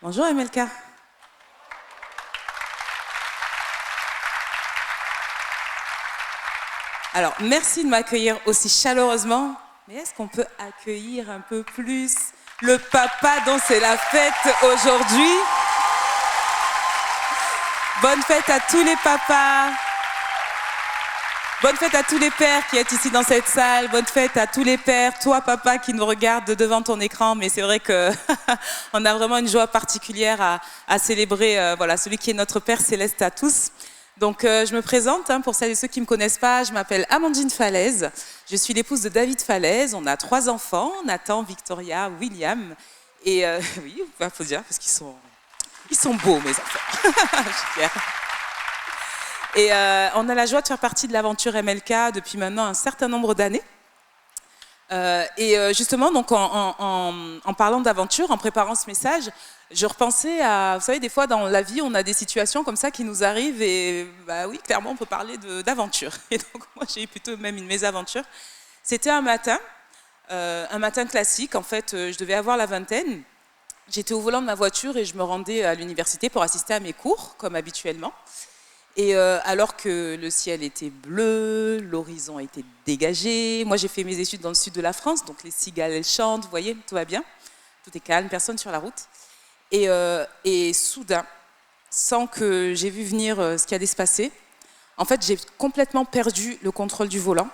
Bonjour MLK. Alors, merci de m'accueillir aussi chaleureusement, mais est-ce qu'on peut accueillir un peu plus le papa dont c'est la fête aujourd'hui? Bonne fête à tous les papas. Bonne fête à tous les pères qui êtes ici dans cette salle. Bonne fête à tous les pères. Toi, papa, qui nous regarde devant ton écran. Mais c'est vrai qu'on a vraiment une joie particulière à célébrer voilà, celui qui est notre Père Céleste à tous. Donc, je me présente, pour celles et ceux qui ne me connaissent pas. Je m'appelle Amandine Falaise. Je suis l'épouse de David Falaise. On a 3 enfants, Nathan, Victoria, William. Et oui, il faut dire, parce qu'ils sont beaux, mes enfants. Je suis fière. Et on a la joie de faire partie de l'aventure MLK depuis maintenant un certain nombre d'années. Justement, donc en parlant d'aventure, en préparant ce message, je repensais à, vous savez, des fois dans la vie, on a des situations comme ça qui nous arrivent et bah oui, clairement, on peut parler d'aventure. Et donc moi, j'ai eu plutôt même une mésaventure. C'était un matin classique. En fait, je devais avoir la vingtaine. J'étais au volant de ma voiture et je me rendais à l'université pour assister à mes cours, comme habituellement. Et alors que le ciel était bleu, l'horizon était dégagé. Moi, j'ai fait mes études dans le sud de la France, donc les cigales, elles chantent, vous voyez, tout va bien. Tout est calme, personne sur la route. Et soudain, sans que j'ai vu venir ce qui allait se passer, en fait, j'ai complètement perdu le contrôle du volant.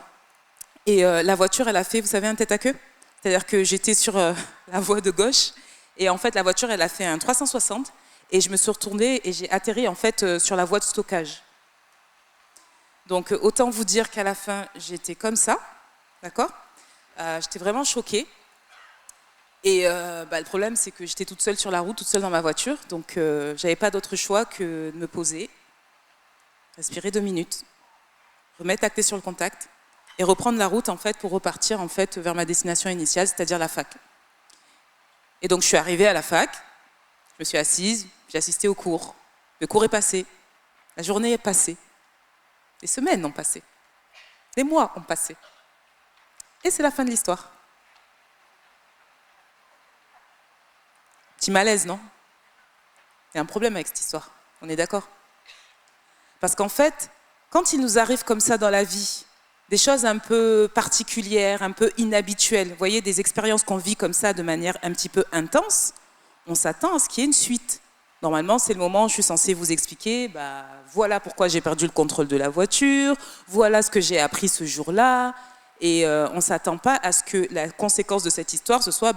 Et la voiture, elle a fait, vous savez, un tête à queue. C'est-à-dire que j'étais sur la voie de gauche. Et en fait, la voiture, elle a fait un 360. Et je me suis retournée et j'ai atterri en fait sur la voie de stockage. Donc autant vous dire qu'à la fin, j'étais comme ça, d'accord? J'étais vraiment choquée. Et le problème, c'est que j'étais toute seule sur la route, toute seule dans ma voiture. Donc j'avais pas d'autre choix que de me poser, respirer 2 minutes, remettre la clé sur le contact et reprendre la route en fait pour repartir en fait vers ma destination initiale, c'est-à-dire la fac. Et donc je suis arrivée à la fac, je me suis assise. J'ai assisté au cours. Le cours est passé. La journée est passée. Les semaines ont passé. Les mois ont passé. Et c'est la fin de l'histoire. Petit malaise, non? Il y a un problème avec cette histoire. On est d'accord? Parce qu'en fait, quand il nous arrive comme ça dans la vie, des choses un peu particulières, un peu inhabituelles, vous voyez, des expériences qu'on vit comme ça de manière un petit peu intense, on s'attend à ce qu'il y ait une suite. Normalement, c'est le moment où je suis censée vous expliquer, voilà pourquoi j'ai perdu le contrôle de la voiture, voilà ce que j'ai appris ce jour-là, et on ne s'attend pas à ce que la conséquence de cette histoire, ce soit,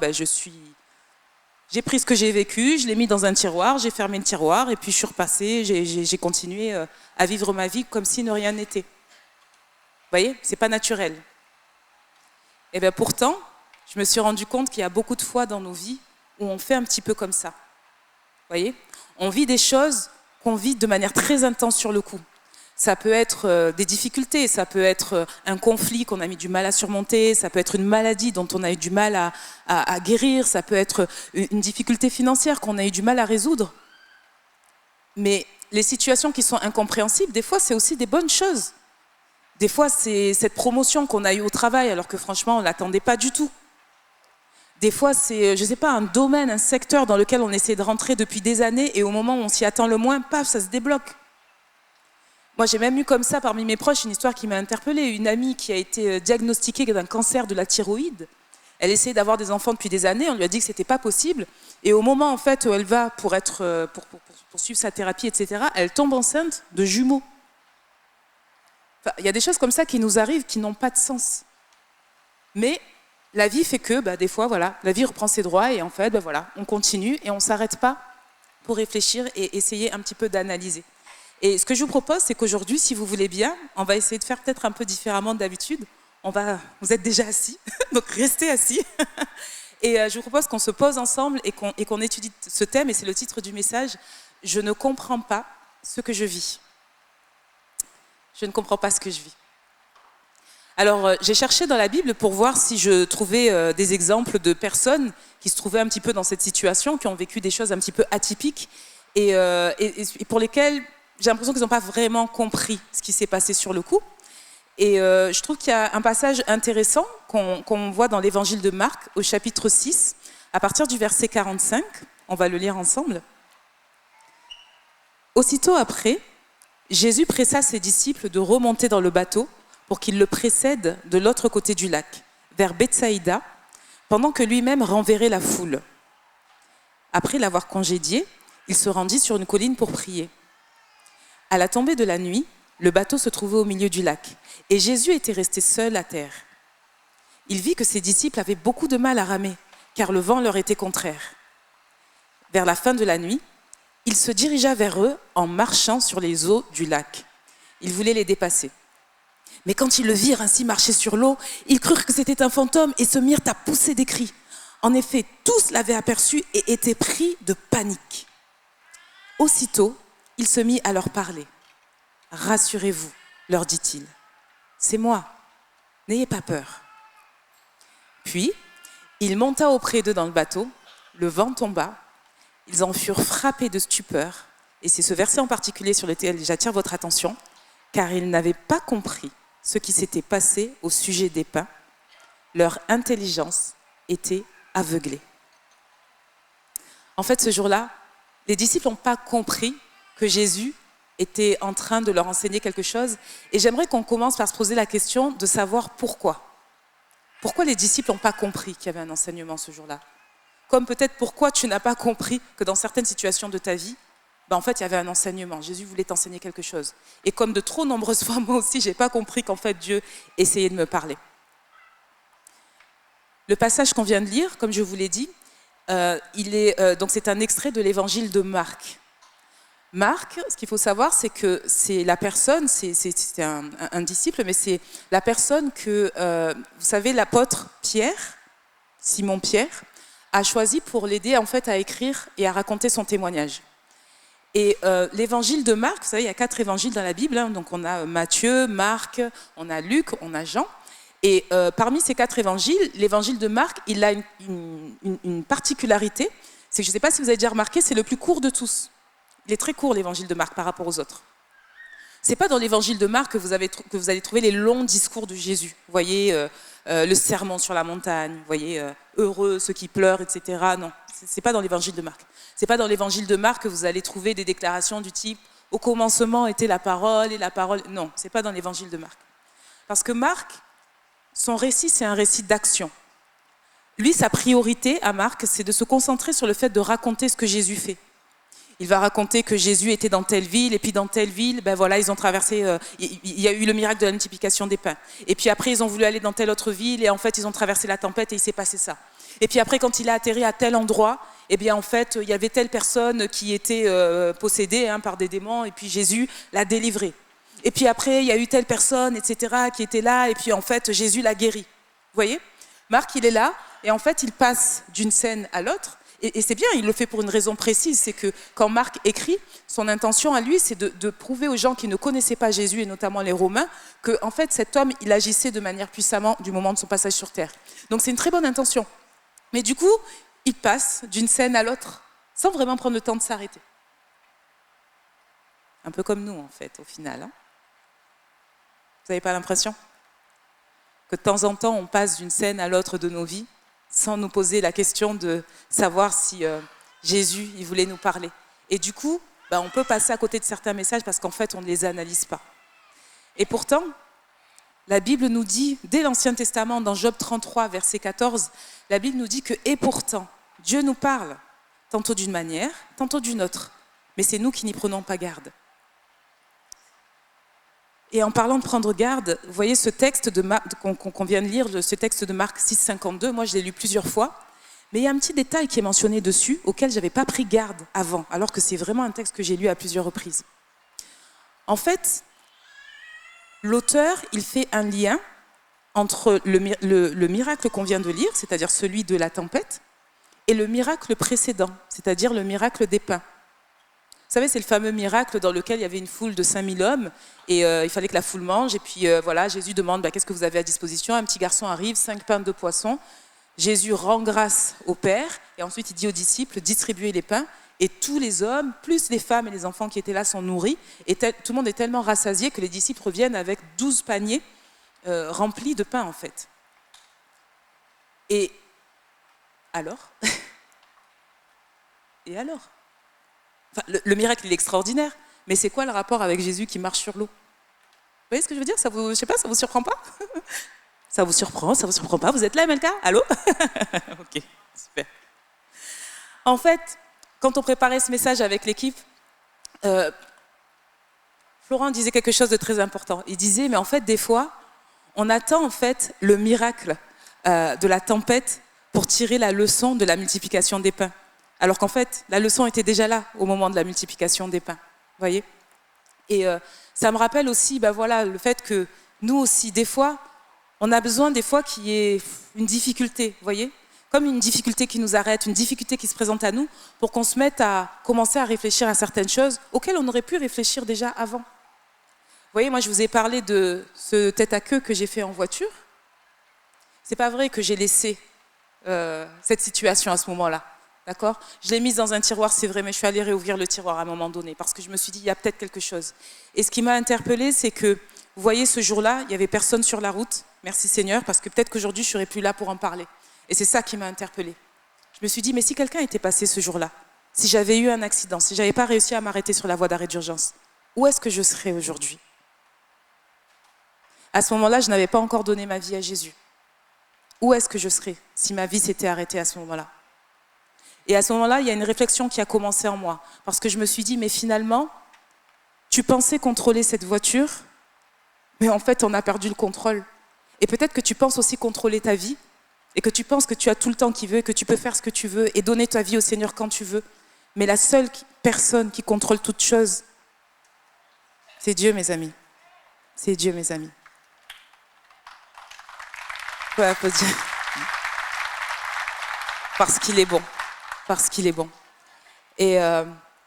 j'ai pris ce que j'ai vécu, je l'ai mis dans un tiroir, j'ai fermé le tiroir, et puis je suis repassée, j'ai continué à vivre ma vie comme si de rien n'était. Vous voyez, c'est pas naturel. Et bien pourtant, je me suis rendu compte qu'il y a beaucoup de fois dans nos vies où on fait un petit peu comme ça. Vous voyez, on vit des choses qu'on vit de manière très intense sur le coup. Ça peut être des difficultés, ça peut être un conflit qu'on a mis du mal à surmonter, ça peut être une maladie dont on a eu du mal à guérir, ça peut être une difficulté financière qu'on a eu du mal à résoudre. Mais les situations qui sont incompréhensibles, des fois, c'est aussi des bonnes choses. Des fois, c'est cette promotion qu'on a eue au travail alors que franchement, on ne l'attendait pas du tout. Des fois, c'est, je ne sais pas, un domaine, un secteur dans lequel on essaie de rentrer depuis des années et au moment où on s'y attend le moins, paf, ça se débloque. Moi, j'ai même eu comme ça, parmi mes proches, une histoire qui m'a interpellée. Une amie qui a été diagnostiquée d'un cancer de la thyroïde. Elle essayait d'avoir des enfants depuis des années, on lui a dit que ce n'était pas possible. Et au moment en fait, où elle va pour suivre sa thérapie, etc., elle tombe enceinte de jumeaux. Enfin, il y a des choses comme ça qui nous arrivent qui n'ont pas de sens. Mais la vie fait que, des fois, voilà, la vie reprend ses droits et en fait, voilà, on continue et on ne s'arrête pas pour réfléchir et essayer un petit peu d'analyser. Et ce que je vous propose, c'est qu'aujourd'hui, si vous voulez bien, on va essayer de faire peut-être un peu différemment d'habitude. Vous êtes déjà assis, donc restez assis. Et je vous propose qu'on se pose ensemble et qu'on étudie ce thème, et c'est le titre du message, « Je ne comprends pas ce que je vis ». Je ne comprends pas ce que je vis. Alors, j'ai cherché dans la Bible pour voir si je trouvais des exemples de personnes qui se trouvaient un petit peu dans cette situation, qui ont vécu des choses un petit peu atypiques et pour lesquelles j'ai l'impression qu'ils n'ont pas vraiment compris ce qui s'est passé sur le coup. Et je trouve qu'il y a un passage intéressant qu'on voit dans l'évangile de Marc, au chapitre 6, à partir du verset 45. On va le lire ensemble. Aussitôt après, Jésus pressa ses disciples de remonter dans le bateau pour qu'ils le précèdent de l'autre côté du lac, vers Bethsaïda, pendant que lui-même renverrait la foule. Après l'avoir congédié, il se rendit sur une colline pour prier. À la tombée de la nuit, le bateau se trouvait au milieu du lac, et Jésus était resté seul à terre. Il vit que ses disciples avaient beaucoup de mal à ramer, car le vent leur était contraire. Vers la fin de la nuit, il se dirigea vers eux en marchant sur les eaux du lac. Il voulait les dépasser. Mais quand ils le virent ainsi marcher sur l'eau, ils crurent que c'était un fantôme et se mirent à pousser des cris. En effet, tous l'avaient aperçu et étaient pris de panique. Aussitôt, il se mit à leur parler. « Rassurez-vous, leur dit-il, c'est moi, n'ayez pas peur. » Puis, il monta auprès d'eux dans le bateau, le vent tomba, ils en furent frappés de stupeur, et c'est ce verset en particulier sur lequel j'attire votre attention, car ils n'avaient pas compris ce qui s'était passé au sujet des pains. Leur intelligence était aveuglée. En fait, ce jour-là, les disciples n'ont pas compris que Jésus était en train de leur enseigner quelque chose. Et j'aimerais qu'on commence par se poser la question de savoir pourquoi. Pourquoi les disciples n'ont pas compris qu'il y avait un enseignement ce jour-là? Comme peut-être pourquoi tu n'as pas compris que dans certaines situations de ta vie, en fait, il y avait un enseignement. Jésus voulait t'enseigner quelque chose. Et comme de trop nombreuses fois, moi aussi, je n'ai pas compris qu'en fait, Dieu essayait de me parler. Le passage qu'on vient de lire, comme je vous l'ai dit, donc c'est un extrait de l'évangile de Marc. Marc, ce qu'il faut savoir, c'est que c'est la personne, c'est un disciple, mais c'est la personne que, vous savez, l'apôtre Pierre, Simon Pierre, a choisi pour l'aider en fait à écrire et à raconter son témoignage. Et l'évangile de Marc, vous savez, il y a 4 évangiles dans la Bible, hein, donc on a Matthieu, Marc, on a Luc, on a Jean. Et parmi ces 4 évangiles, l'évangile de Marc, il a une particularité, c'est que je ne sais pas si vous avez déjà remarqué, c'est le plus court de tous. Il est très court l'évangile de Marc par rapport aux autres. Ce n'est pas dans l'évangile de Marc que vous allez trouver les longs discours de Jésus. Vous voyez, le sermon sur la montagne, vous voyez, heureux ceux qui pleurent, etc. Non, ce n'est pas dans l'évangile de Marc. Ce n'est pas dans l'évangile de Marc que vous allez trouver des déclarations du type « Au commencement était la parole et la parole… » Non, ce n'est pas dans l'évangile de Marc. Parce que Marc, son récit, c'est un récit d'action. Lui, sa priorité à Marc, c'est de se concentrer sur le fait de raconter ce que Jésus fait. Il va raconter que Jésus était dans telle ville, et puis dans telle ville, ben voilà, ils ont traversé, il y a eu le miracle de la multiplication des pains. Et puis après, ils ont voulu aller dans telle autre ville, et en fait, ils ont traversé la tempête, et il s'est passé ça. Et puis après, quand il a atterri à tel endroit, eh bien en fait, il y avait telle personne qui était possédée par des démons, et puis Jésus l'a délivrée. Et puis après, il y a eu telle personne, etc., qui était là, et puis en fait, Jésus l'a guéri. Vous voyez? Marc, il est là, et en fait, il passe d'une scène à l'autre. Et c'est bien, il le fait pour une raison précise, c'est que quand Marc écrit, son intention à lui, c'est de prouver aux gens qui ne connaissaient pas Jésus, et notamment les Romains, que en fait, cet homme, il agissait de manière puissamment du moment de son passage sur terre. Donc c'est une très bonne intention. Mais du coup, il passe d'une scène à l'autre, sans vraiment prendre le temps de s'arrêter. Un peu comme nous, en fait, au final. Hein. Vous n'avez pas l'impression que de temps en temps, on passe d'une scène à l'autre de nos vies, sans nous poser la question de savoir si Jésus, il voulait nous parler. Et du coup, on peut passer à côté de certains messages parce qu'en fait, on ne les analyse pas. Et pourtant, la Bible nous dit, dès l'Ancien Testament, dans Job 33, verset 14, la Bible nous dit que « Et pourtant, Dieu nous parle, tantôt d'une manière, tantôt d'une autre, mais c'est nous qui n'y prenons pas garde. » Et en parlant de prendre garde, vous voyez ce texte qu'on vient de lire, ce texte de Marc 6, 52, moi je l'ai lu plusieurs fois, mais il y a un petit détail qui est mentionné dessus, auquel je n'avais pas pris garde avant, alors que c'est vraiment un texte que j'ai lu à plusieurs reprises. En fait, l'auteur, il fait un lien entre le miracle qu'on vient de lire, c'est-à-dire celui de la tempête, et le miracle précédent, c'est-à-dire le miracle des pains. Vous savez, c'est le fameux miracle dans lequel il y avait une foule de 5000 hommes et il fallait que la foule mange. Et puis voilà, Jésus demande qu'est-ce que vous avez à disposition. Un petit garçon arrive, 5 pains, 2 poissons. Jésus rend grâce au Père et ensuite il dit aux disciples distribuez les pains. Et tous les hommes, plus les femmes et les enfants qui étaient là, sont nourris. Et tout le monde est tellement rassasié que les disciples reviennent avec 12 paniers remplis de pain en fait. Et alors Et alors? Enfin, le miracle, il est extraordinaire. Mais c'est quoi le rapport avec Jésus qui marche sur l'eau? Vous voyez ce que je veux dire? Je sais pas, ça vous surprend pas? Ça vous surprend pas? Vous êtes là, MLK? Allô? Ok, super. En fait, quand on préparait ce message avec l'équipe, Florent disait quelque chose de très important. Il disait, mais en fait, des fois, on attend en fait le miracle de la tempête pour tirer la leçon de la multiplication des pains. Alors qu'en fait, la leçon était déjà là au moment de la multiplication des pains. Vous voyez? Et ça me rappelle aussi voilà, le fait que nous aussi, des fois, on a besoin des fois qu'il y ait une difficulté, vous voyez? Comme une difficulté qui nous arrête, une difficulté qui se présente à nous, pour qu'on se mette à commencer à réfléchir à certaines choses auxquelles on aurait pu réfléchir déjà avant. Vous voyez, moi je vous ai parlé de ce tête-à-queue que j'ai fait en voiture. C'est pas vrai que j'ai laissé cette situation à ce moment-là. D'accord? Je l'ai mise dans un tiroir, c'est vrai, mais je suis allée réouvrir le tiroir à un moment donné parce que je me suis dit, il y a peut-être quelque chose. Et ce qui m'a interpellée, c'est que, vous voyez, ce jour-là, il n'y avait personne sur la route. Merci Seigneur, parce que peut-être qu'aujourd'hui, je ne serais plus là pour en parler. Et c'est ça qui m'a interpellée. Je me suis dit, mais si quelqu'un était passé ce jour-là, si j'avais eu un accident, si je n'avais pas réussi à m'arrêter sur la voie d'arrêt d'urgence, où est-ce que je serais aujourd'hui? À ce moment-là, je n'avais pas encore donné ma vie à Jésus. Où est-ce que je serais si ma vie s'était arrêtée à ce moment-là? Et à ce moment-là, il y a une réflexion qui a commencé en moi. Parce que je me suis dit, mais finalement, tu pensais contrôler cette voiture, mais en fait, on a perdu le contrôle. Et peut-être que tu penses aussi contrôler ta vie, et que tu penses que tu as tout le temps qu'il veut, et que tu peux faire ce que tu veux, et donner ta vie au Seigneur quand tu veux. Mais la seule personne qui contrôle toute chose, c'est Dieu, mes amis. C'est Dieu, mes amis. Faut applaudir. Parce qu'il est bon. Parce qu'il est bon. Et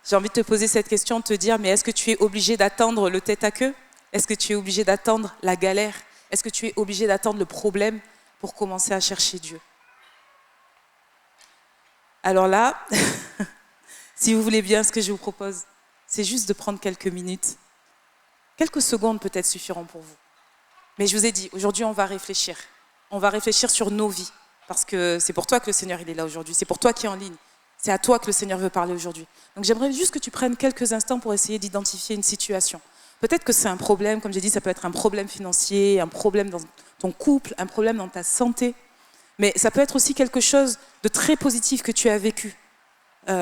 j'ai envie de te poser cette question, de te dire, mais est-ce que tu es obligé d'attendre le tête-à-queue? Est-ce que tu es obligé d'attendre la galère? Est-ce que tu es obligé d'attendre le problème pour commencer à chercher Dieu? Alors là, si vous voulez bien, ce que je vous propose, c'est juste de prendre quelques minutes. Quelques secondes peut-être suffiront pour vous. Mais je vous ai dit, aujourd'hui, on va réfléchir. On va réfléchir sur nos vies. Parce que c'est pour toi que le Seigneur il est là aujourd'hui. C'est pour toi qui es en ligne. C'est à toi que le Seigneur veut parler aujourd'hui. Donc j'aimerais juste que tu prennes quelques instants pour essayer d'identifier une situation. Peut-être que c'est un problème, comme j'ai dit, ça peut être un problème financier, un problème dans ton couple, un problème dans ta santé. Mais ça peut être aussi quelque chose de très positif que tu as vécu. Je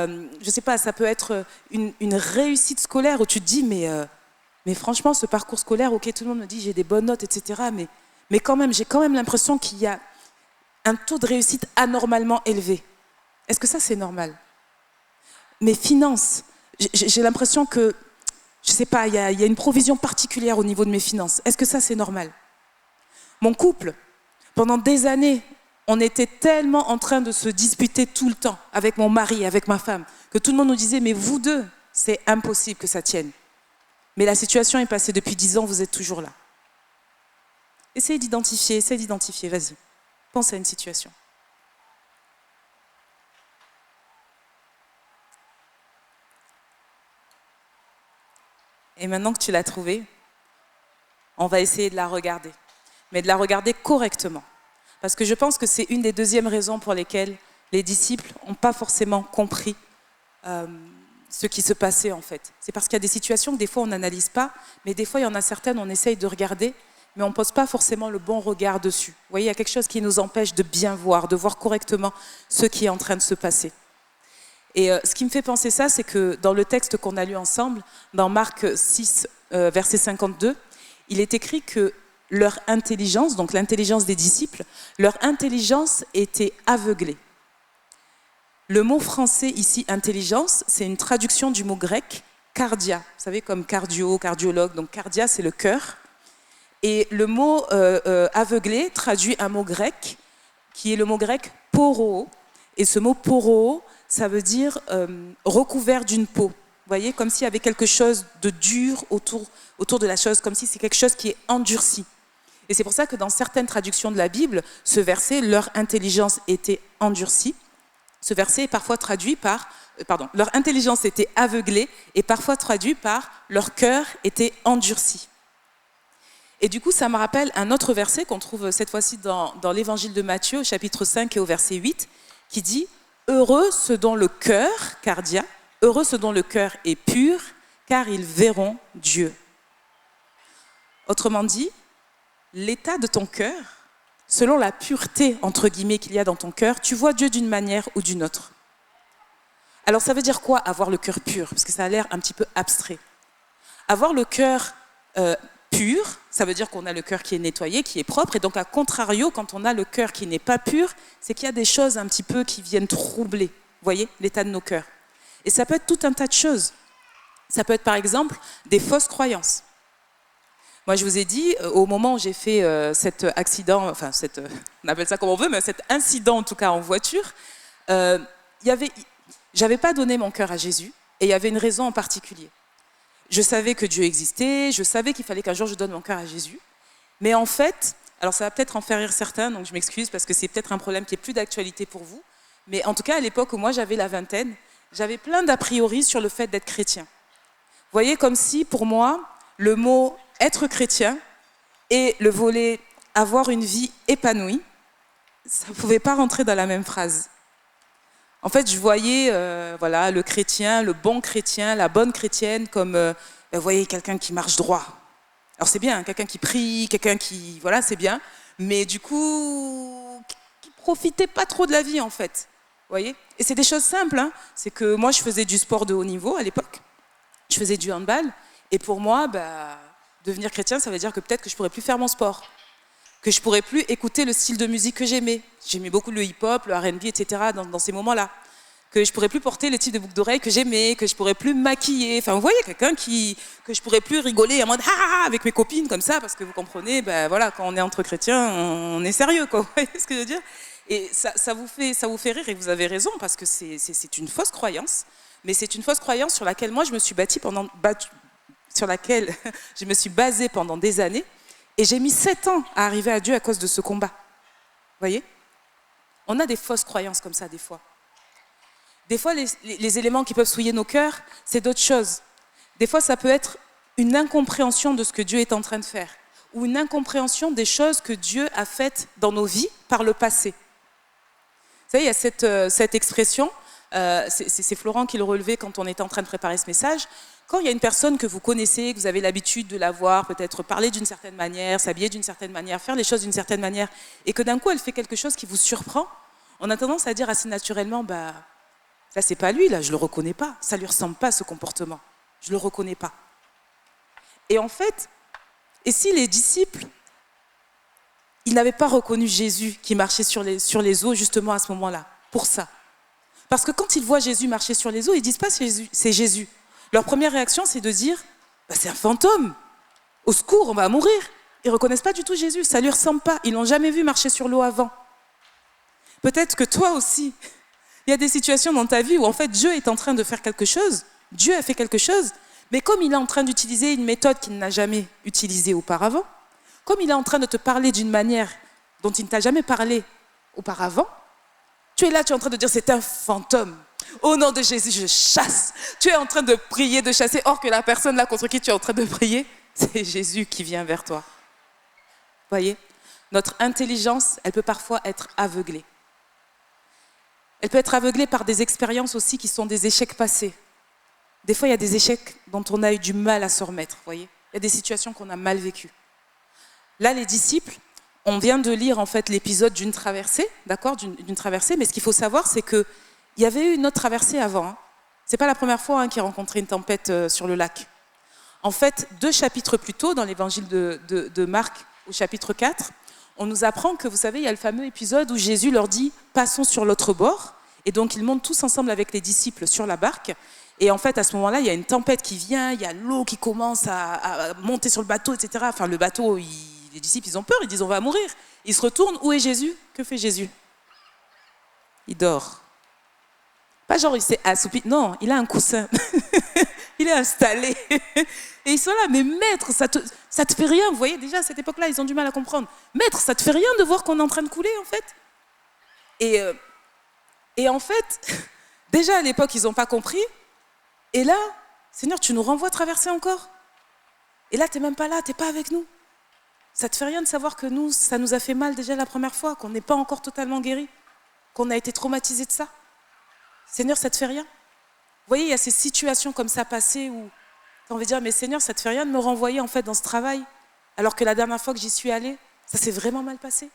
ne sais pas, ça peut être une réussite scolaire où tu te dis, mais franchement, ce parcours scolaire, ok, tout le monde me dit j'ai des bonnes notes, etc. Mais quand même, j'ai quand même l'impression qu'il y a un taux de réussite anormalement élevé. Est-ce que ça, c'est normal? Mes finances, j'ai l'impression que, je ne sais pas, il y a une provision particulière au niveau de mes finances. Est-ce que ça, c'est normal? Mon couple, pendant des années, on était tellement en train de se disputer tout le temps avec mon mari, avec ma femme, que tout le monde nous disait, mais vous deux, c'est impossible que ça tienne. Mais la situation est passée depuis 10 ans, vous êtes toujours là. Essaye d'identifier, vas-y. Pense à une situation. Et maintenant que tu l'as trouvée, on va essayer de la regarder. Mais de la regarder correctement. Parce que je pense que c'est une des deuxièmes raisons pour lesquelles les disciples n'ont pas forcément compris ce qui se passait en fait. C'est parce qu'il y a des situations que des fois on n'analyse pas, mais des fois il y en a certaines, on essaye de regarder, mais on ne pose pas forcément le bon regard dessus. Vous voyez, il y a quelque chose qui nous empêche de bien voir, de voir correctement ce qui est en train de se passer. Et ce qui me fait penser ça, c'est que dans le texte qu'on a lu ensemble, dans Marc 6, verset 52, il est écrit que leur intelligence, donc l'intelligence des disciples, leur intelligence était aveuglée. Le mot français ici, intelligence, c'est une traduction du mot grec, cardia. Vous savez, comme cardio, cardiologue, donc cardia, c'est le cœur. Et le mot aveuglé traduit un mot grec, qui est le mot grec poroo. Et ce mot poroo, ça veut dire recouvert d'une peau. Vous voyez, comme s'il y avait quelque chose de dur autour de la chose, comme si c'est quelque chose qui est endurci. Et c'est pour ça que dans certaines traductions de la Bible, ce verset, leur intelligence était endurcie. Ce verset est parfois traduit par, leur intelligence était aveuglée et parfois traduit par leur cœur était endurci. Et du coup, ça me rappelle un autre verset qu'on trouve cette fois-ci dans l'évangile de Matthieu, au chapitre 5 et au verset 8, qui dit Heureux ceux dont le cœur, cardia, heureux ceux dont le cœur est pur, car ils verront Dieu. Autrement dit, l'état de ton cœur, selon la pureté, entre guillemets, qu'il y a dans ton cœur, tu vois Dieu d'une manière ou d'une autre. Alors ça veut dire quoi, avoir le cœur pur? Parce que ça a l'air un petit peu abstrait. Avoir le cœur pur, ça veut dire qu'on a le cœur qui est nettoyé, qui est propre, et donc à contrario, quand on a le cœur qui n'est pas pur, c'est qu'il y a des choses un petit peu qui viennent troubler, vous voyez, l'état de nos cœurs. Et ça peut être tout un tas de choses. Ça peut être par exemple des fausses croyances. Moi je vous ai dit, au moment où j'ai fait cet accident, enfin on appelle ça comme on veut, mais cet incident en tout cas en voiture, j'avais pas donné mon cœur à Jésus, et il y avait une raison en particulier. Je savais que Dieu existait, je savais qu'il fallait qu'un jour je donne mon cœur à Jésus. Mais en fait, alors ça va peut-être en faire rire certains, donc je m'excuse parce que c'est peut-être un problème qui est plus d'actualité pour vous. Mais en tout cas, à l'époque où moi j'avais la vingtaine, j'avais plein d'a priori sur le fait d'être chrétien. Vous voyez, comme si pour moi, le mot être chrétien et le volet avoir une vie épanouie, ça ne pouvait pas rentrer dans la même phrase. En fait, je voyais voilà, le chrétien, le bon chrétien, la bonne chrétienne comme, vous voyez, quelqu'un qui marche droit. Alors c'est bien, quelqu'un qui prie, quelqu'un qui... Voilà, c'est bien. Mais du coup, qui ne profitait pas trop de la vie, en fait. Vous voyez? Et c'est des choses simples. Hein. C'est que moi, je faisais du sport de haut niveau à l'époque. Je faisais du handball. Et pour moi, devenir chrétien, ça veut dire que peut-être que je ne pourrais plus faire mon sport. Que je ne pourrais plus écouter le style de musique que j'aimais. J'aimais beaucoup le hip-hop, le R&B, etc. dans ces moments-là. Que je ne pourrais plus porter les types de boucles d'oreilles que j'aimais, que je ne pourrais plus me maquiller. Enfin, vous voyez, quelqu'un que je ne pourrais plus rigoler en mode « ah » avec mes copines comme ça, parce que vous comprenez, voilà, quand on est entre chrétiens, on est sérieux, quoi. Vous voyez ce que je veux dire? Et ça vous fait rire, et vous avez raison, parce que c'est une fausse croyance, mais c'est une fausse croyance sur laquelle moi je me suis sur laquelle je me suis basée pendant des années. Et j'ai mis 7 ans à arriver à Dieu à cause de ce combat. Vous voyez? On a des fausses croyances comme ça, des fois. Des fois, les éléments qui peuvent souiller nos cœurs, c'est d'autres choses. Des fois, ça peut être une incompréhension de ce que Dieu est en train de faire, ou une incompréhension des choses que Dieu a faites dans nos vies par le passé. Vous savez, il y a cette expression, c'est Florent qui le relevait quand on était en train de préparer ce message. Quand il y a une personne que vous connaissez, que vous avez l'habitude de la voir, peut-être parler d'une certaine manière, s'habiller d'une certaine manière, faire les choses d'une certaine manière, et que d'un coup elle fait quelque chose qui vous surprend, on a tendance à dire assez naturellement, là c'est pas lui, là je le reconnais pas, ça lui ressemble pas ce comportement, je le reconnais pas. Et en fait, et si les disciples, ils n'avaient pas reconnu Jésus qui marchait sur les eaux justement à ce moment-là, pour ça. Parce que quand ils voient Jésus marcher sur les eaux, ils disent pas c'est Jésus. Leur première réaction, c'est de dire c'est un fantôme, au secours, on va mourir. Ils ne reconnaissent pas du tout Jésus, ça ne lui ressemble pas. Ils ne l'ont jamais vu marcher sur l'eau avant. Peut-être que toi aussi, il y a des situations dans ta vie où en fait Dieu est en train de faire quelque chose, Dieu a fait quelque chose, mais comme il est en train d'utiliser une méthode qu'il n'a jamais utilisée auparavant, comme il est en train de te parler d'une manière dont il ne t'a jamais parlé auparavant, tu es là, tu es en train de dire c'est un fantôme. Au nom de Jésus, je chasse. Tu es en train de prier, de chasser, or que la personne là contre qui tu es en train de prier, c'est Jésus qui vient vers toi. Vous voyez? Notre intelligence, elle peut parfois être aveuglée. Elle peut être aveuglée par des expériences aussi qui sont des échecs passés. Des fois, il y a des échecs dont on a eu du mal à se remettre, vous voyez? Il y a des situations qu'on a mal vécues. Là, les disciples, on vient de lire en fait l'épisode d'une traversée, d'accord, d'une traversée, mais ce qu'il faut savoir, c'est que il y avait eu une autre traversée avant. Hein. C'est pas la première fois qu'ils rencontraient une tempête sur le lac. En fait, 2 chapitres plus tôt, dans l'évangile de Marc, au chapitre 4, on nous apprend que, vous savez, il y a le fameux épisode où Jésus leur dit « Passons sur l'autre bord ». Et donc, ils montent tous ensemble avec les disciples sur la barque. Et en fait, à ce moment-là, il y a une tempête qui vient, il y a l'eau qui commence à monter sur le bateau, etc. Enfin, le bateau, les disciples, ils ont peur, ils disent « On va mourir ». Ils se retournent, où est Jésus? Que fait Jésus? Il dort. Pas genre il s'est assoupi, non, il a un coussin, il est installé. Et ils sont là, mais maître, ça te fait rien. Vous voyez, déjà à cette époque-là, ils ont du mal à comprendre. Maître, ça te fait rien de voir qu'on est en train de couler, en fait? Et en fait, déjà à l'époque, ils n'ont pas compris. Et là, Seigneur, tu nous renvoies traverser encore? Et là, tu n'es même pas là, tu n'es pas avec nous. Ça te fait rien de savoir que nous, ça nous a fait mal déjà la première fois, qu'on n'est pas encore totalement guéri, qu'on a été traumatisés de ça? Seigneur, ça te fait rien? Vous voyez, il y a ces situations comme ça passées où tu as envie de dire, mais Seigneur, ça te fait rien de me renvoyer en fait dans ce travail, alors que la dernière fois que j'y suis allée, ça s'est vraiment mal passé.